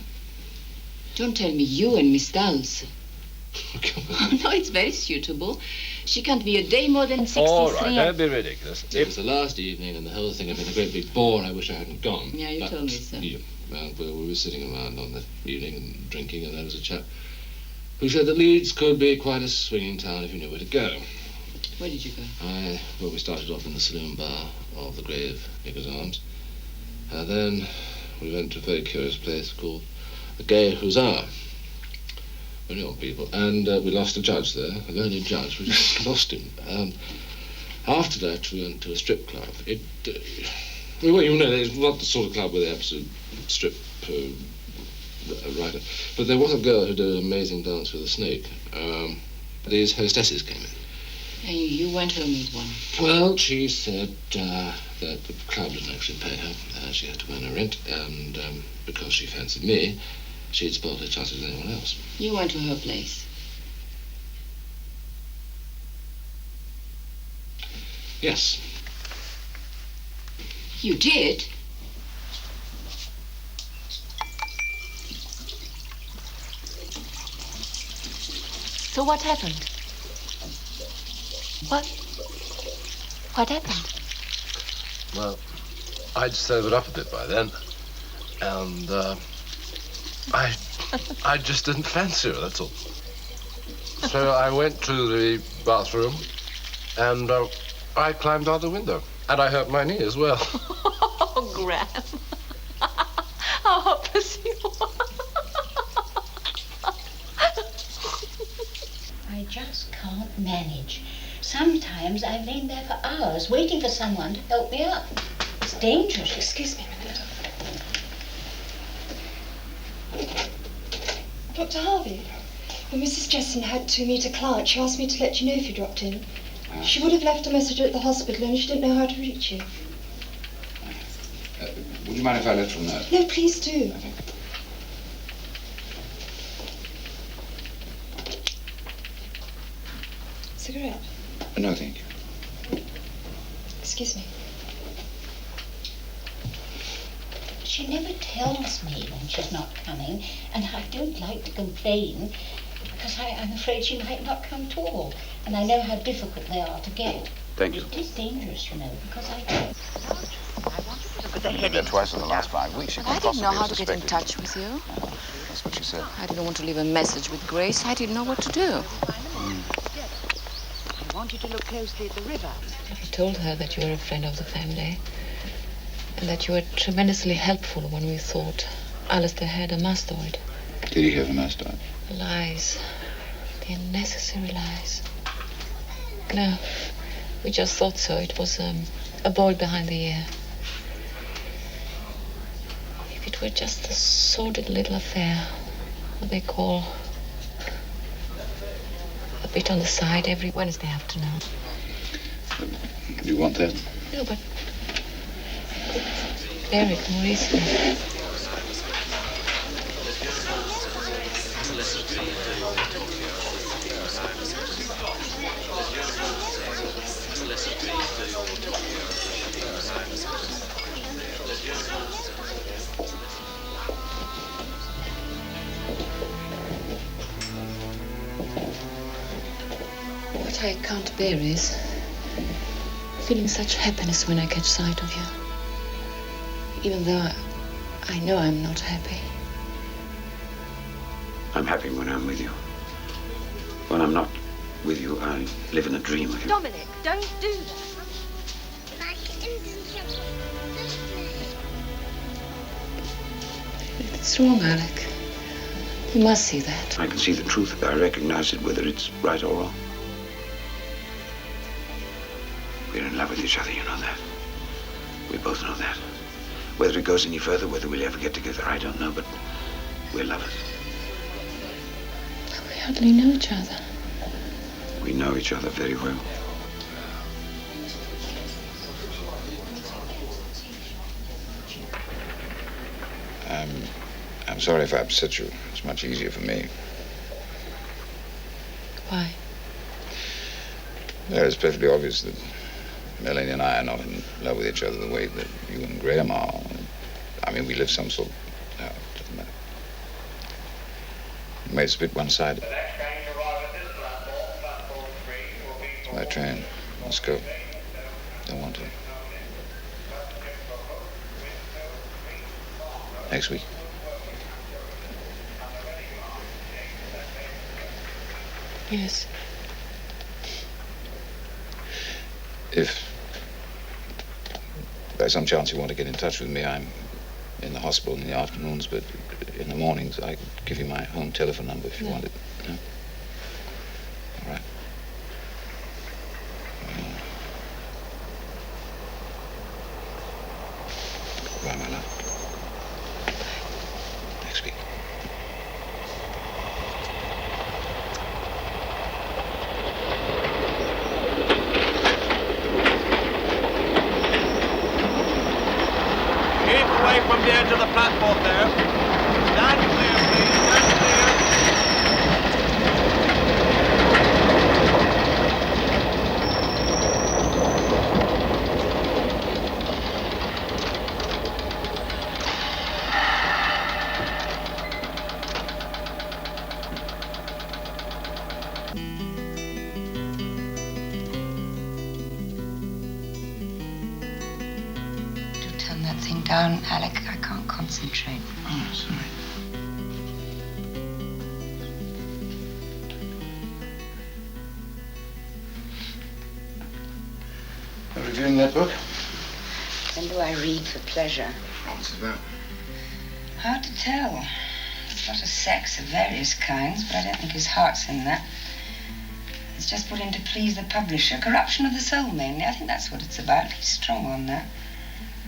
Don't tell me you and Miss Dulles. Come on. No, it's very suitable. She can't be a day more than 63. All right, don't be ridiculous. It was the last evening and the whole thing had been a great big bore and I wish I hadn't gone. Yeah, you told me so. Yeah, well, we were sitting around on that evening and drinking and there was a chap who said that Leeds could be quite a swinging town if you knew where to go. Where did you go? Well, we started off in the saloon bar of the Grave Diggers Arms. Then we went to a very curious place called the Gay Hussar. Very old people. And we lost a judge there, a learned judge. We just lost him. After that, we went to a strip club. Well, you know, it's not the sort of club where they absolute strip writer. But there was a girl who did an amazing dance with a snake. These hostesses came in. And you went home with one? Well, she said that the club didn't actually pay her. She had to earn her rent, and because she fancied me, she'd spoiled her chances with anyone else. You went to her place? Yes. You did? So what happened? What happened? Well, I'd sobered up a bit by then, and I just didn't fancy her, that's all. So I went to the bathroom, and I climbed out the window, and I hurt my knee as well. Oh, Graham. How hopeless you are. I just can't manage. Sometimes I've lain there for hours waiting for someone to help me up. It's dangerous. Excuse me a minute. Dr. Harvey, when Mrs. Jesson had to meet a client, she asked me to let you know if you dropped in. She would have left a message at the hospital and she didn't know how to reach you. Would you mind if I left from that? No, please do. Cigarette? No, thank you. Excuse me. She never tells me when she's not coming, and I don't like to complain because I'm afraid she might not come at all. And I know how difficult they are to get. Thank you. It is dangerous, you know, because I I've been there twice in the last 5 weeks. I didn't know how to get in touch with you. That's what she said. I didn't want to leave a message with Grace. I didn't know what to do. I want you to look closely at the river. I told her that you were a friend of the family and that you were tremendously helpful when we thought Alistair had a mastoid. Did he have a mastoid? Lies. The unnecessary lies. No, we just thought so. It was a boil behind the ear. If it were just a sordid little affair, what they call a bit on the side every Wednesday afternoon. You want that? No, but Eric more easily. What I can't bear is feeling such happiness when I catch sight of you. Even though I know I'm not happy. I'm happy when I'm with you. When I'm not with you, I live in a dream of you. Dominic, don't do that. It's wrong, Alec. You must see that. I can see the truth. I recognize it, whether it's right or wrong. We're in love with each other, you know that. We both know that. Whether it goes any further, whether we'll ever get together, I don't know, but we're lovers. We hardly know each other. We know each other very well. I'm sorry if I upset you. It's much easier for me. Why? Well, it's perfectly obvious that Melanie and I are not in love with each other the way that you and Graham are. I mean, we live some sort of... No, it doesn't matter. You made it a bit one-sided. My train. Let's go. Don't want to. Next week. Yes. If by some chance you want to get in touch with me, I'm in the hospital in the afternoons, but in the mornings I can give you my home telephone number if you want it. No? All right. Bye, my love. Next week. From the edge of the platform there. Stand clear, please. Stand Turn that thing down, Alec. I can't concentrate. Oh, sorry. Are you reviewing that book? When do I read for pleasure? What's it about? Hard to tell. There's a lot of sex of various kinds, but I don't think his heart's in that. It's just put in to please the publisher. Corruption of the soul, mainly. I think that's what it's about. He's strong on that.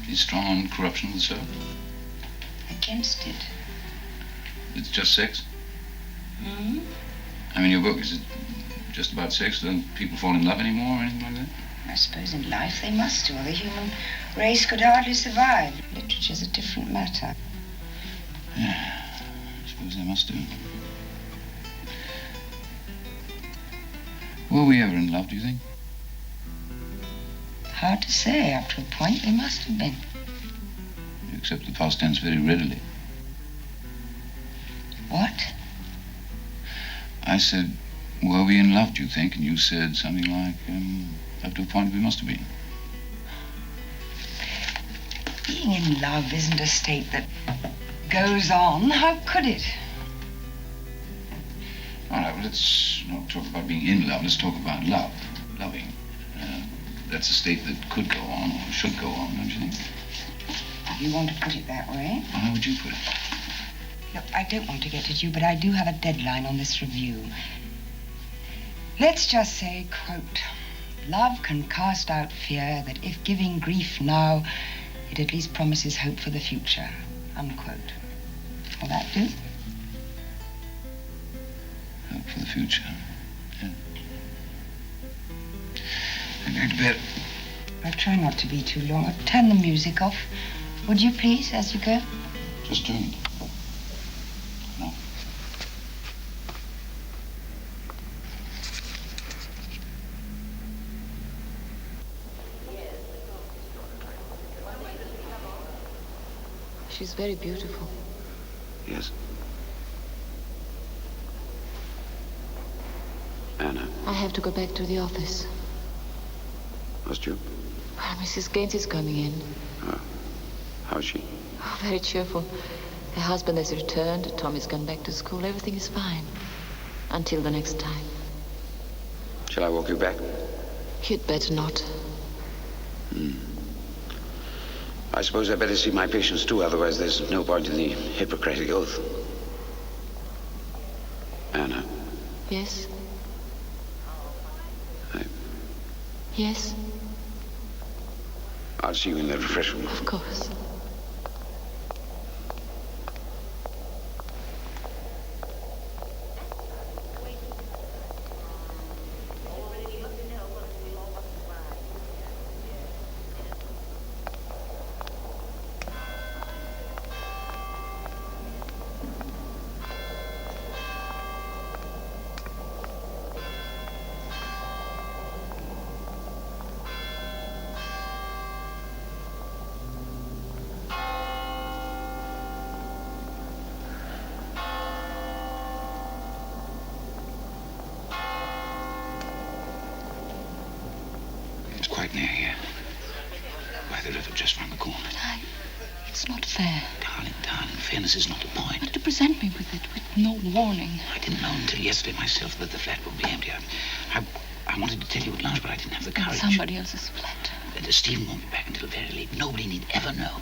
He's strong on corruption of the soul? Against it. It's just sex? Hmm? I mean, your book, is it just about sex? Don't people fall in love anymore or anything like that? I suppose in life they must do, or the human race could hardly survive. Literature's a different matter. Yeah, I suppose they must do. Were we ever in love, do you think? Hard to say. Up to a point, they must have been. You accept the past tense very readily. What? I said, were we in love, do you think? And you said something like, up to a point we must have been. Being in love isn't a state that goes on. How could it? All right, well, let's not talk about being in love. Let's talk about love. Loving. That's a state that could go on, or should go on, don't you think? You want to put it that way? Well, how would you put it? Look, I don't want to get at you, but I do have a deadline on this review. Let's just say, quote, love can cast out fear that if giving grief now, it at least promises hope for the future, unquote. Will that do? Hope for the future. Yeah. I'm going to bed. I'll try not to be too long. I'll turn the music off. Would you please, as you go? Just turn it. No. She's very beautiful. Yes. Anna. I have to go back to the office. Must you? Well, Mrs. Gaines is coming in. How's she? Oh, very cheerful. Her husband has returned. Tommy's gone back to school. Everything is fine. Until the next time. Shall I walk you back? You'd better not. I suppose I'd better see my patients too, otherwise there's no point in the Hippocratic oath. Anna. Yes? Yes? I'll see you in the refreshment room. Of course. It's quite near here. By the river, just round the corner. It's not fair. Darling, fairness is not the point. But to present me with it with no warning. I didn't know until yesterday myself that the flat would be empty. I wanted to tell you at lunch, but I didn't have the courage. Somebody else's flat. Stephen won't be back until very late. Nobody need ever know.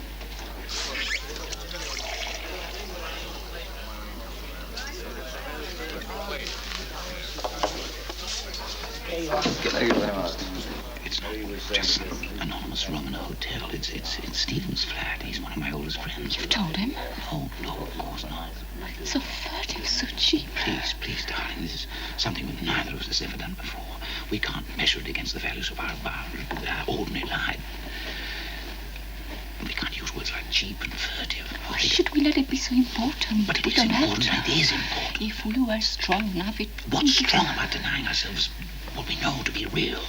Thank you very much. It's not just some anonymous room in a hotel. It's Stephen's flat. He's one of my oldest friends. You've told him? No, of course not. So furtive, so cheap. Please, darling. This is something that neither of us has ever done before. We can't measure it against the values of our ordinary life. We can't use words like cheap and furtive. Why should we let it be so important? But it is important. It is important. If we were strong enough, it... What's strong about denying ourselves what we know to be real?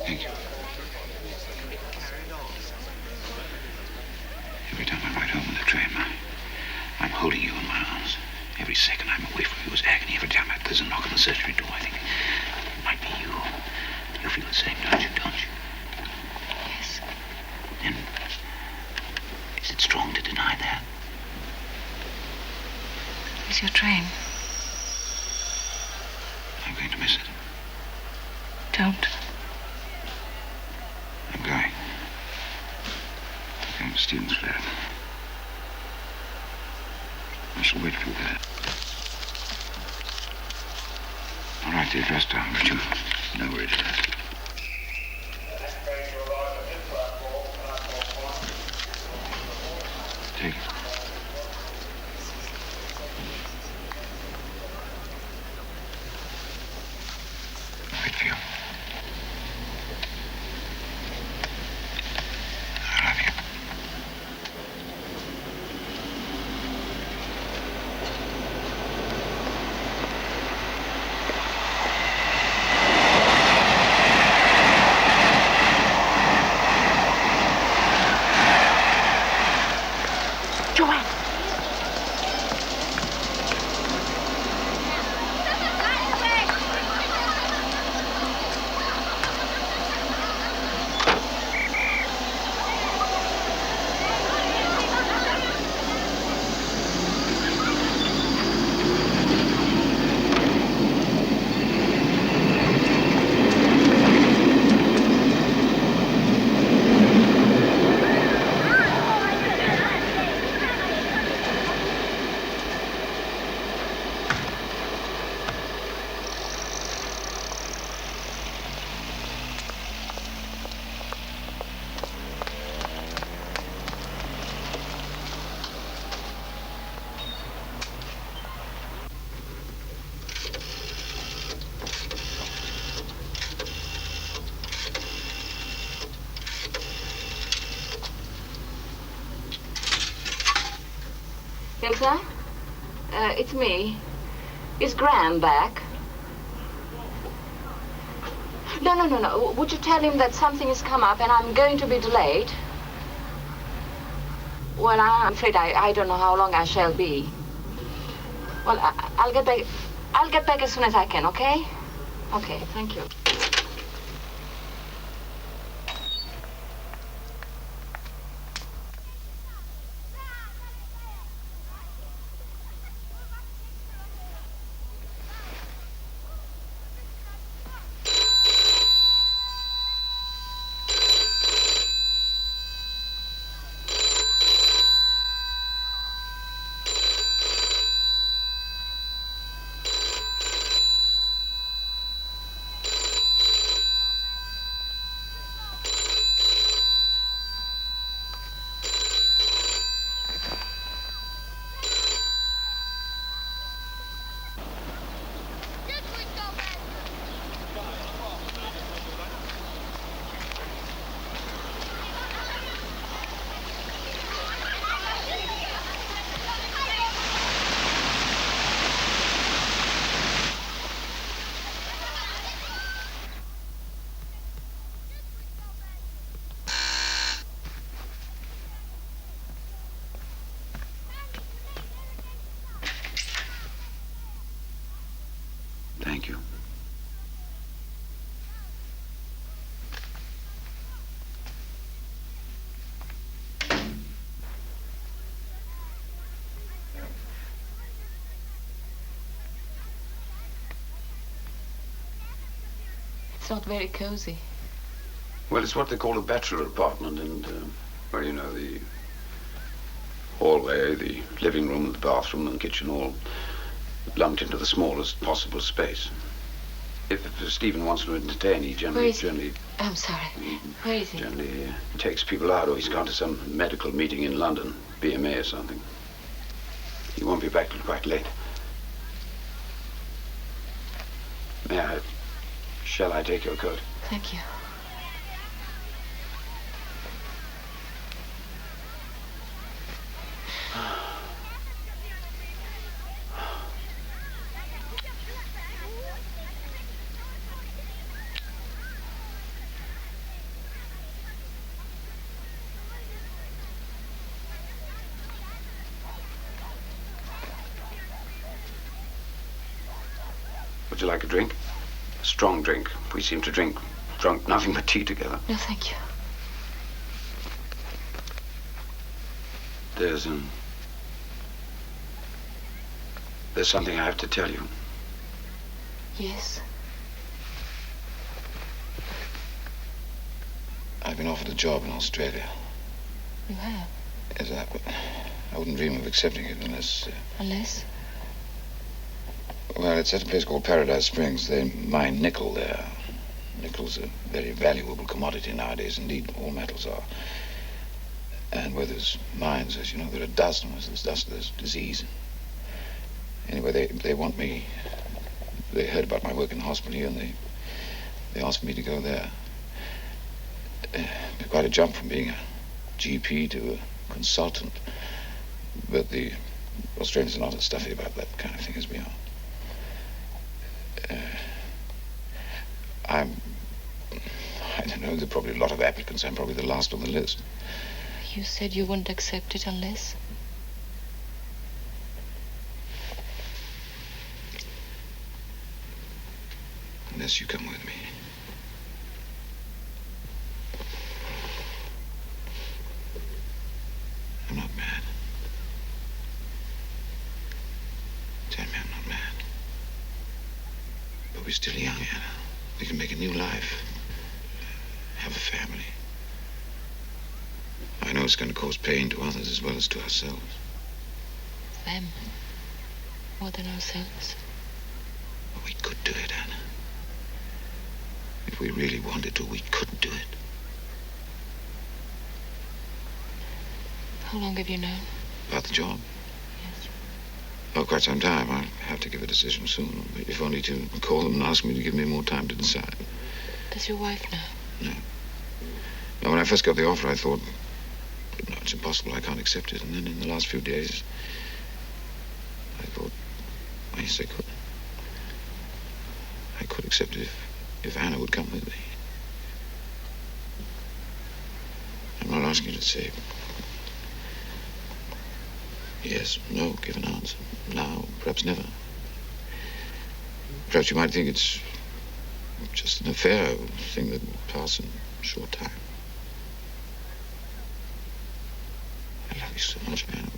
Thank you. Every time I ride home in the train, I'm holding you in my arms. Every second I'm away from you is agony. Every time there's a knock on the surgery door, I think it might be you. You feel the same, don't you? Yes. Then, is it strong to deny that? Where's your train? I'm going to miss it. Don't. I'm going. I'm going to Stephen's flat. I shall wait for you there. I'll write the address down, but you know where it is. Take it. Wait for you. I love you. Elsa? It's me. Is Graham back? No. Would you tell him that something has come up and I'm going to be delayed? Well, I'm afraid I don't know how long I shall be. Well, I'll get back. I'll get back as soon as I can, okay? Okay, thank you. Thank you. It's not very cozy. Well, it's what they call a bachelor apartment, and, well, you know, the hallway, the living room, the bathroom, and the kitchen all lumped into the smallest possible space. If Stephen wants to entertain, he generally... I'm sorry. Where is he? Generally takes people out, or he's gone to some medical meeting in London, BMA or something. He won't be back till quite late. Shall I take your coat? Thank you. Would you like a drink? A strong drink. We seem to drunk nothing but tea together. No, thank you. There's something I have to tell you. Yes? I've been offered a job in Australia. You have? Yes, I wouldn't dream of accepting it unless... Unless? Well, it's at a place called Paradise Springs. They mine nickel there. Nickel's a very valuable commodity nowadays. Indeed, all metals are. And where there's mines, as you know, there are dust. And where there's dust, there's disease. Anyway, they want me. They heard about my work in the hospital here, and they asked me to go there. Quite a jump from being a GP to a consultant. But the Australians are not as stuffy about that kind of thing as we are. I don't know, there are probably a lot of applicants. I'm probably the last on the list. You said you wouldn't accept it unless? Unless you come with me. I'm not mad. Tell me I'm not mad. But we're still young, Anna. We can make a new life. Have a family. I know it's going to cause pain to others as well as to ourselves. Them? More than ourselves? But we could do it, Anna. If we really wanted to, we could do it. How long have you known? About the job? Yes. Oh, quite some time. I'll have to give a decision soon. If only to call them and ask me to give me more time to decide. Does your wife know? No. Now, when I first got the offer, I thought, no, it's impossible. I can't accept it. And then in the last few days, I thought, well, yes, I could. I could accept it if Anna would come with me. I'm not asking you to say yes, no, give an answer. Now, perhaps never. Perhaps you might think it's just an affair, a thing that will pass in a short time. I love you so much, Anna.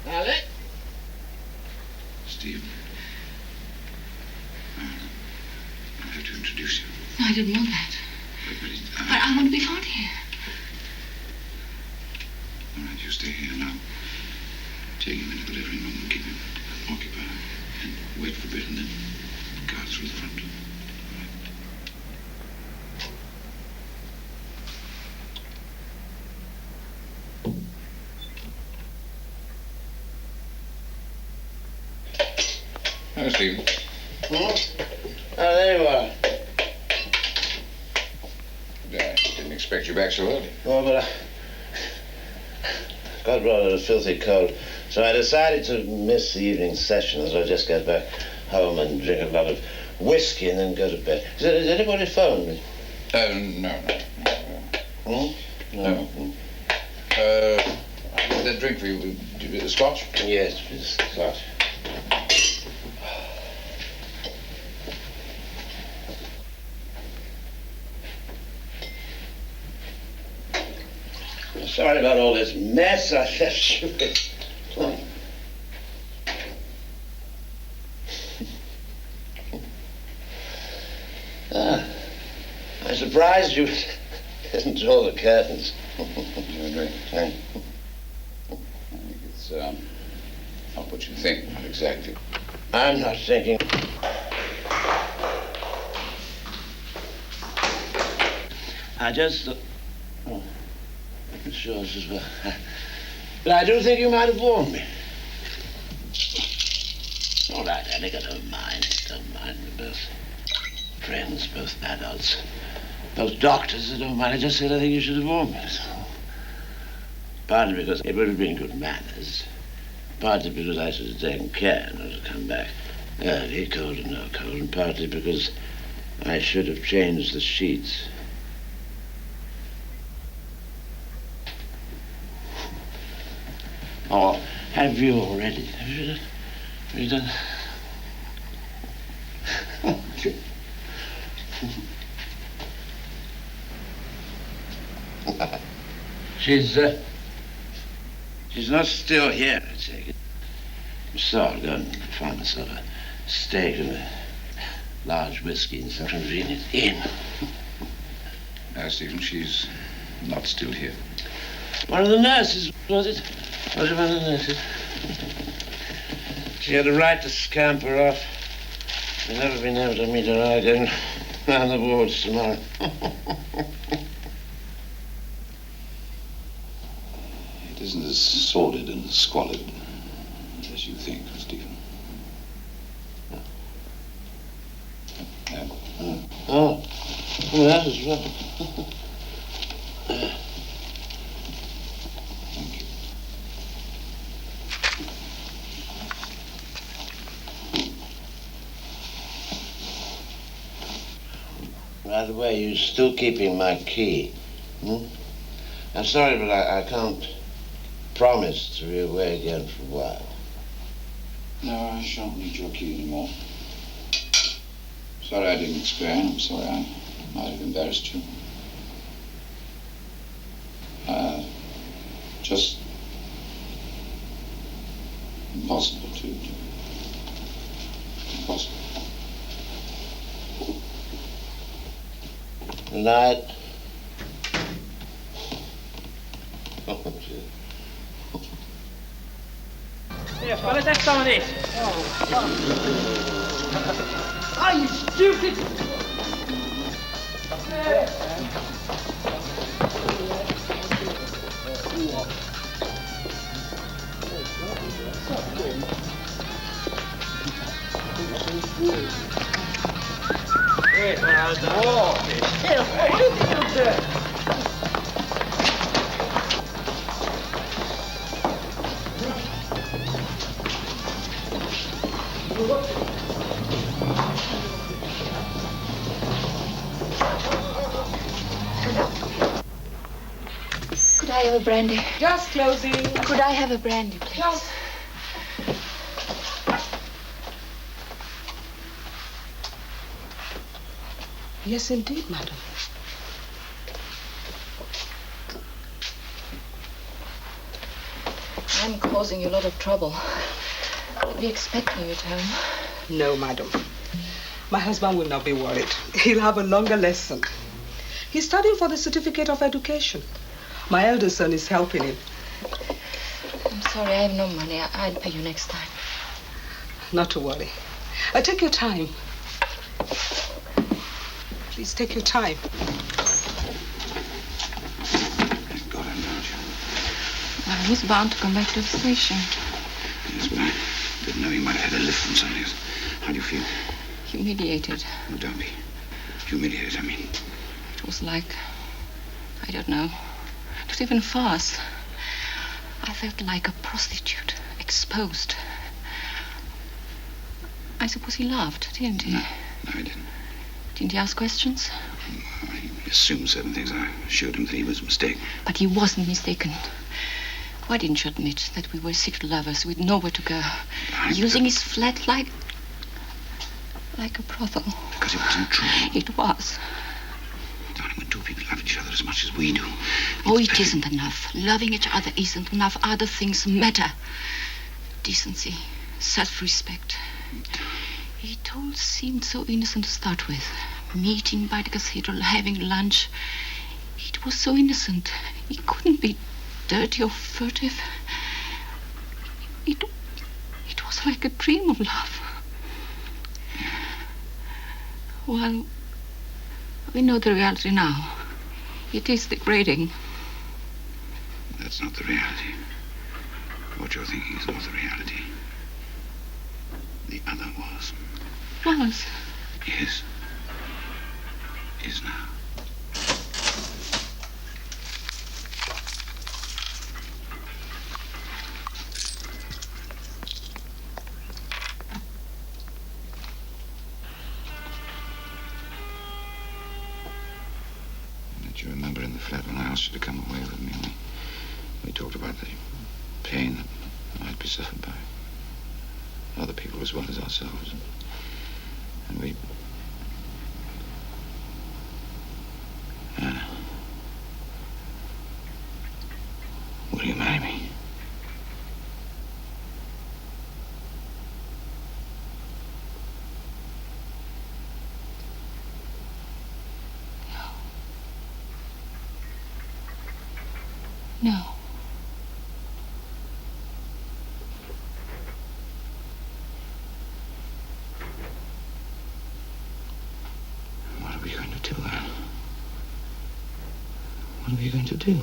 Alec? Stephen. I have to introduce you. No, I didn't want that. But I want to be found here. All right, you stay here now. Take him into the living room and keep him occupied. And wait for a bit and then go out through the front door. Hello, Stephen. There you are. I didn't expect you back so early. Oh, but I got rather a filthy cold, so I decided to miss the evening session as I just get back home and drink a lot of whiskey and then go to bed. Did anybody phone me? No. No. That drink for you, scotch? Yes, please, scotch. Sorry about all this mess I left you with. I surprised you. Didn't draw the curtains. I think it's not what you think, not exactly. I'm not thinking. I just. Sure, as well. But I do think you might have warned me. All right, Alec, I don't mind. Don't mind. We're both friends, both adults, both doctors. I don't mind. I just said I think you should have warned me. Partly because it would have been good manners. Partly because I should have taken care not to come back early, cold and no cold. And partly because I should have changed the sheets. Or have you already? Have you done? She's not still here, I take it. So I'll go and find myself a steak and a large whiskey in some convenient inn. No, Stephen, she's not still here. One of the nurses, was it? Was it one of the nurses? She had a right to scamper off. I've never been able to meet her eye going round the wards tomorrow. It isn't as sordid and squalid as you think, Stephen. Oh, that is right. By the way, you're still keeping my key. I'm sorry, but I can't promise to be away again for a while. No, I shan't need your key anymore. Sorry I didn't explain. I'm sorry I might have embarrassed you. Just impossible to do. Impossible. Good night. Here, fellas, have some of this. Oh, you stupid! Could I have a brandy? Just closing. Could I have a brandy, please? Just. Yes, indeed, madam. I'm causing you a lot of trouble. Did we expect you at home? No, madam. My husband will not be worried. He'll have a longer lesson. He's studying for the certificate of education. My eldest son is helping him. I'm sorry, I have no money. I'll pay you next time. Not to worry. Take your time. Please take your time. Thank God I'm not. Well, he's bound to come back to the station. Yes, but I didn't know he might have had a lift from somebody else. How do you feel? Humiliated. Oh, don't be. Humiliated, I mean. It was like, I don't know, not even farce. I felt like a prostitute, exposed. I suppose he laughed, didn't he? No, he didn't. Didn't he ask questions? He assumed certain things. I assured him that he was mistaken. But he wasn't mistaken. Why didn't you admit that we were secret lovers with nowhere to go? Using his flat like a brothel. Because it wasn't true. It was. Darling, when two people love each other as much as we do... It isn't enough. Loving each other isn't enough. Other things matter. Decency, self-respect. It all seemed so innocent to start with. Meeting by the cathedral, having lunch. It was so innocent. It couldn't be dirty or furtive. It was like a dream of love. Well, we know the reality now. It is degrading. That's not the reality. What you're thinking is not the reality. The other was. Was? Yes. Is now. You remember in the flat when I asked you to come away with me, we talked about the pain that might be suffered by other people as well as ourselves. And we... Anna, will you marry me? No. What are we going to do, Anna? What are we going to do?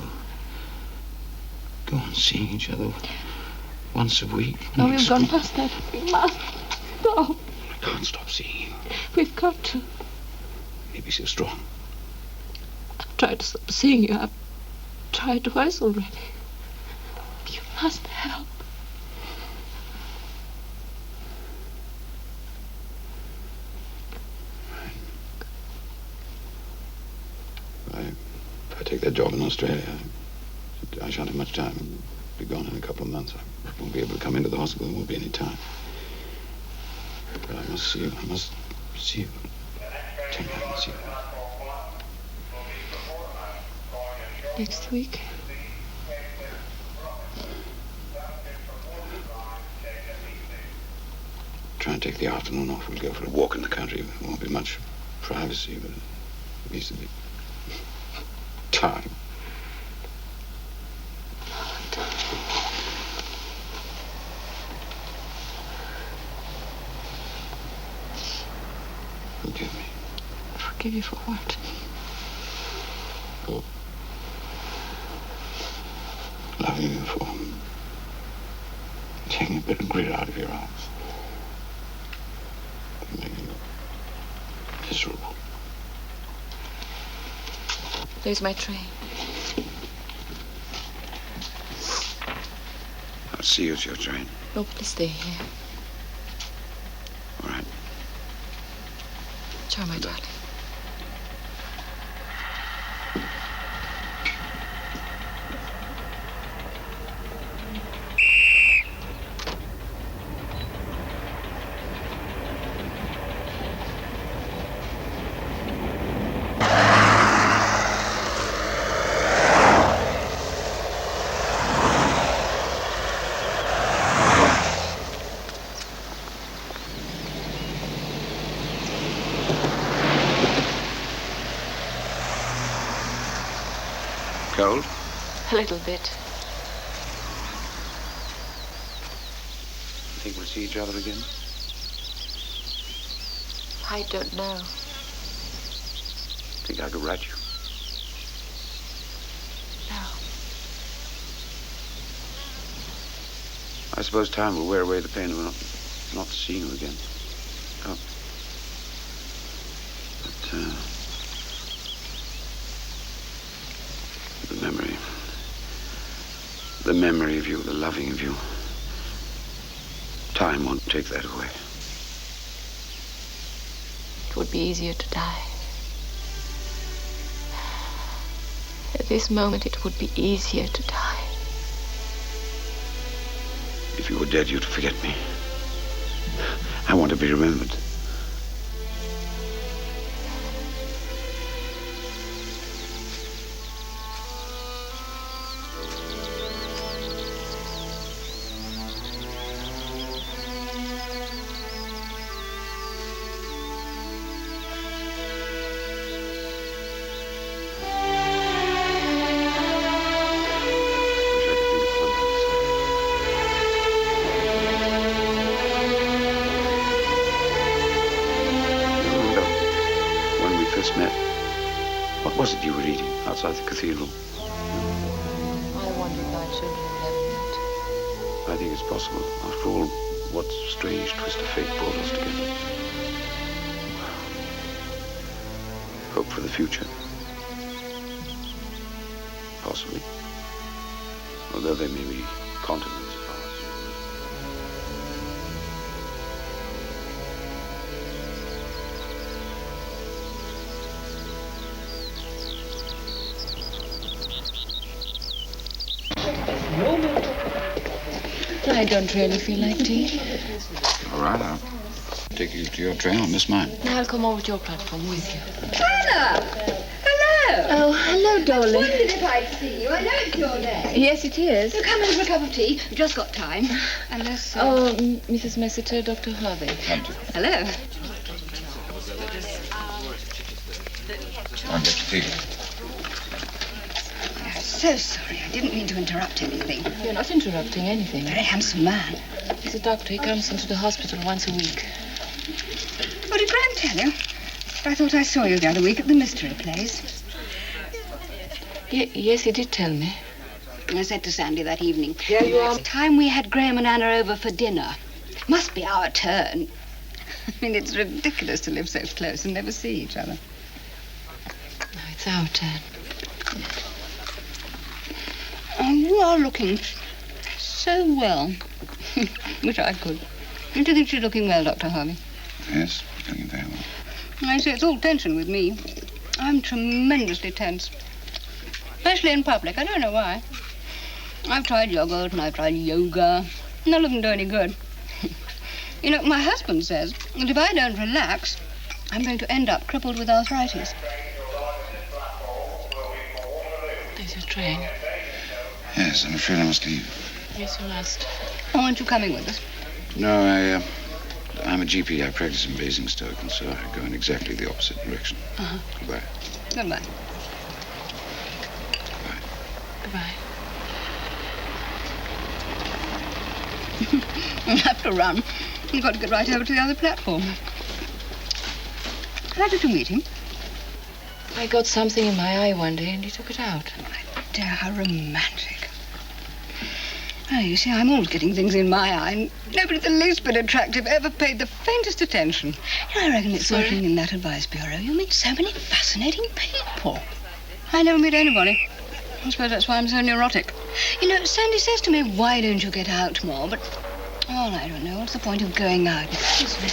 Go on seeing each other once a week? No, we've gone past that. We must stop. I can't stop seeing you. We've got to. Maybe so strong. I've tried to stop seeing you. I've tried twice already. You must help. If I take that job in Australia, I shan't have much time. I'll be gone in a couple of months. I won't be able to come into the hospital. There won't be any time. But I must see you. I must see you. Tell me I can see you. Next week. Try and take the afternoon off. We'll go for a walk in the country. There won't be much privacy, but at least it'll be time. Forgive me. Forgive you for what? Loving you for taking a bit of grit out of your eyes. Making you miserable. There's my train. I'll see you at your train. No, please stay here. All right. Ciao, my darling. cold? A little bit. You think we'll see each other again? I don't know. Think I could write you? No. I suppose time will wear away the pain of not seeing you again. Oh. But, the memory of you, the loving of you, time won't take that away. It would be easier to die. At this moment, it would be easier to die. If you were dead, you'd forget me. I want to be remembered. What was it you were eating outside the cathedral? I wonder if our children will ever meet. I think it's possible. After all, what strange twist of fate brought us together. Hope for the future. Possibly. Although there may be continents apart. I don't really feel like tea. All right, I'll take you to your train. I'll miss mine. Now I'll come over to your platform with you. Anna! Hello! Oh, hello, darling. Wondered if I'd see you. I know it's your day. Yes, it is. So come in for a cup of tea. We've just got time. Unless... Oh, Mrs. Messiter, Dr. Harvey. Come to. Hello. I'll get you tea. So sorry. I didn't mean to interrupt anything. You're not interrupting anything. Very handsome man. He's a doctor. He comes into the hospital once a week. What did Graham tell you? I thought I saw you the other week at the mystery place. Yes, he did tell me. I said to Sandy that evening. Here you are. It's time we had Graham and Anna over for dinner. Must be our turn. I mean, it's ridiculous to live so close and never see each other. No, it's our turn. Oh, you are looking so well. Wish I could. Don't you think she's looking well, Dr. Harvey? Yes, looking very well. I say it's all tension with me. I'm tremendously tense. Especially in public. I don't know why. I've tried yogurt and I've tried yoga. None of them do any good. You know, my husband says that if I don't relax, I'm going to end up crippled with arthritis. There's your train. Yes, I'm afraid I must leave. Yes, you must. Oh, aren't you coming with us? No, I'm a GP. I practice in Basingstoke, and so I go in exactly the opposite direction. Uh-huh. Goodbye. Goodbye. Goodbye. I'll have to run. You've got to get right over to the other platform. How did you meet him? I got something in my eye one day and he took it out. Dear, how romantic. Oh, you see, I'm always getting things in my eye, and nobody the least bit attractive ever paid the faintest attention. You know, I reckon it's working in that advice bureau. You meet so many fascinating people. I never meet anybody. I suppose that's why I'm so neurotic. You know, Sandy says to me, why don't you get out more? But, oh, I don't know. What's the point of going out? Excuse me.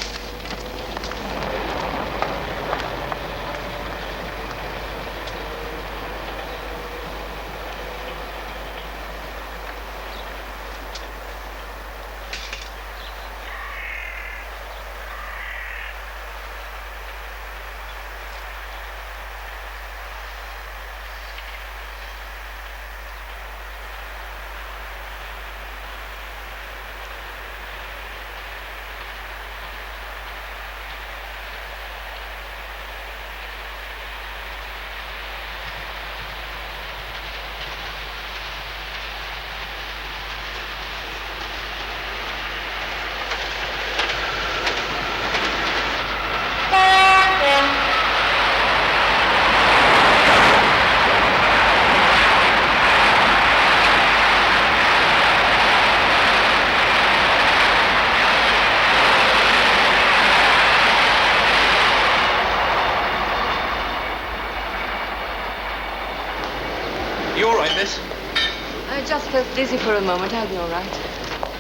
I just felt dizzy for a moment. I'll be all right.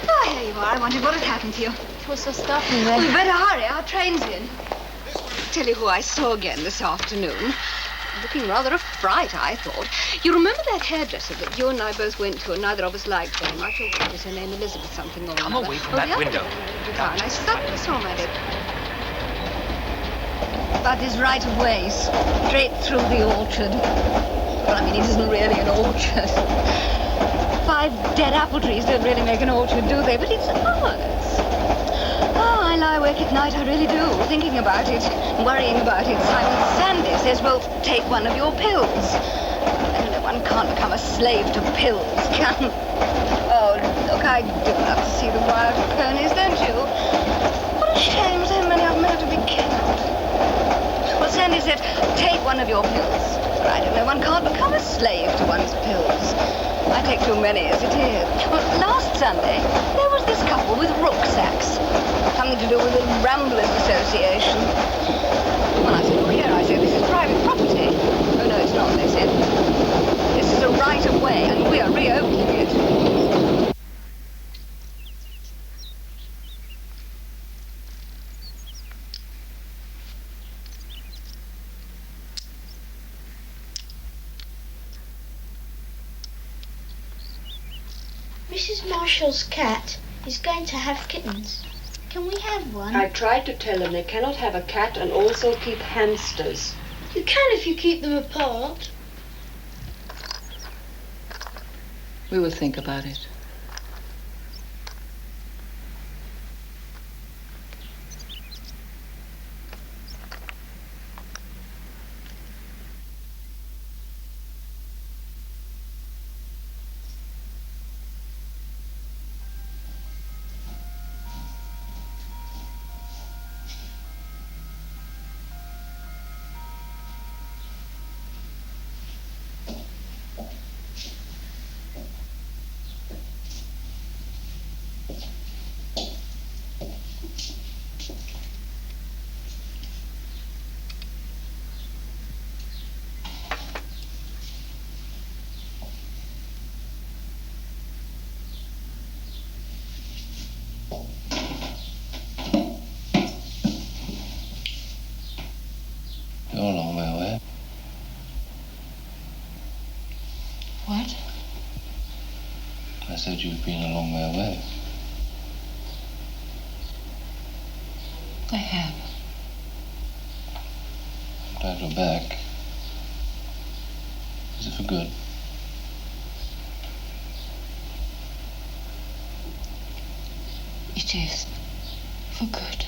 Oh, here you are. I wondered what had happened to you. It was so startling then. We better hurry. Our train's in. Tell you who I saw again this afternoon. Looking rather a fright, I thought. You remember that hairdresser that you and I both went to and neither of us liked very much? Or what was her name? Elizabeth something or Come another. away from that window. I suddenly saw my dear. But his right of way, straight through the orchard. Well, I mean, it isn't really an orchard. 5 dead apple trees don't really make an orchard, do they? But it's ours. Oh, I lie awake at night, I really do, thinking about it, worrying about it. Simon Sandy says, well, take one of your pills. I don't know, one can't become a slave to pills, can? Oh, look, I do love to see the wild ponies, don't you? What a shame so many of them have to be killed. Well, Sandy said, take one of your pills. I don't know, one can't become a slave to one's pills. I take too many as it is. Well, last Sunday, there was this couple with rucksacks. Something to do with the Ramblers Association. Well, I said, look here, I said, this is private property. Oh, no, it's not, they said. This is a right of way, and we are reopening it. Mrs. Marshall's cat is going to have kittens. Can we have one? I tried to tell them they cannot have a cat and also keep hamsters. You can if you keep them apart. We will think about it. You're a long way away. What? I said you've been a long way away. I have. I'm glad you're back. Is it for good? It is. For good.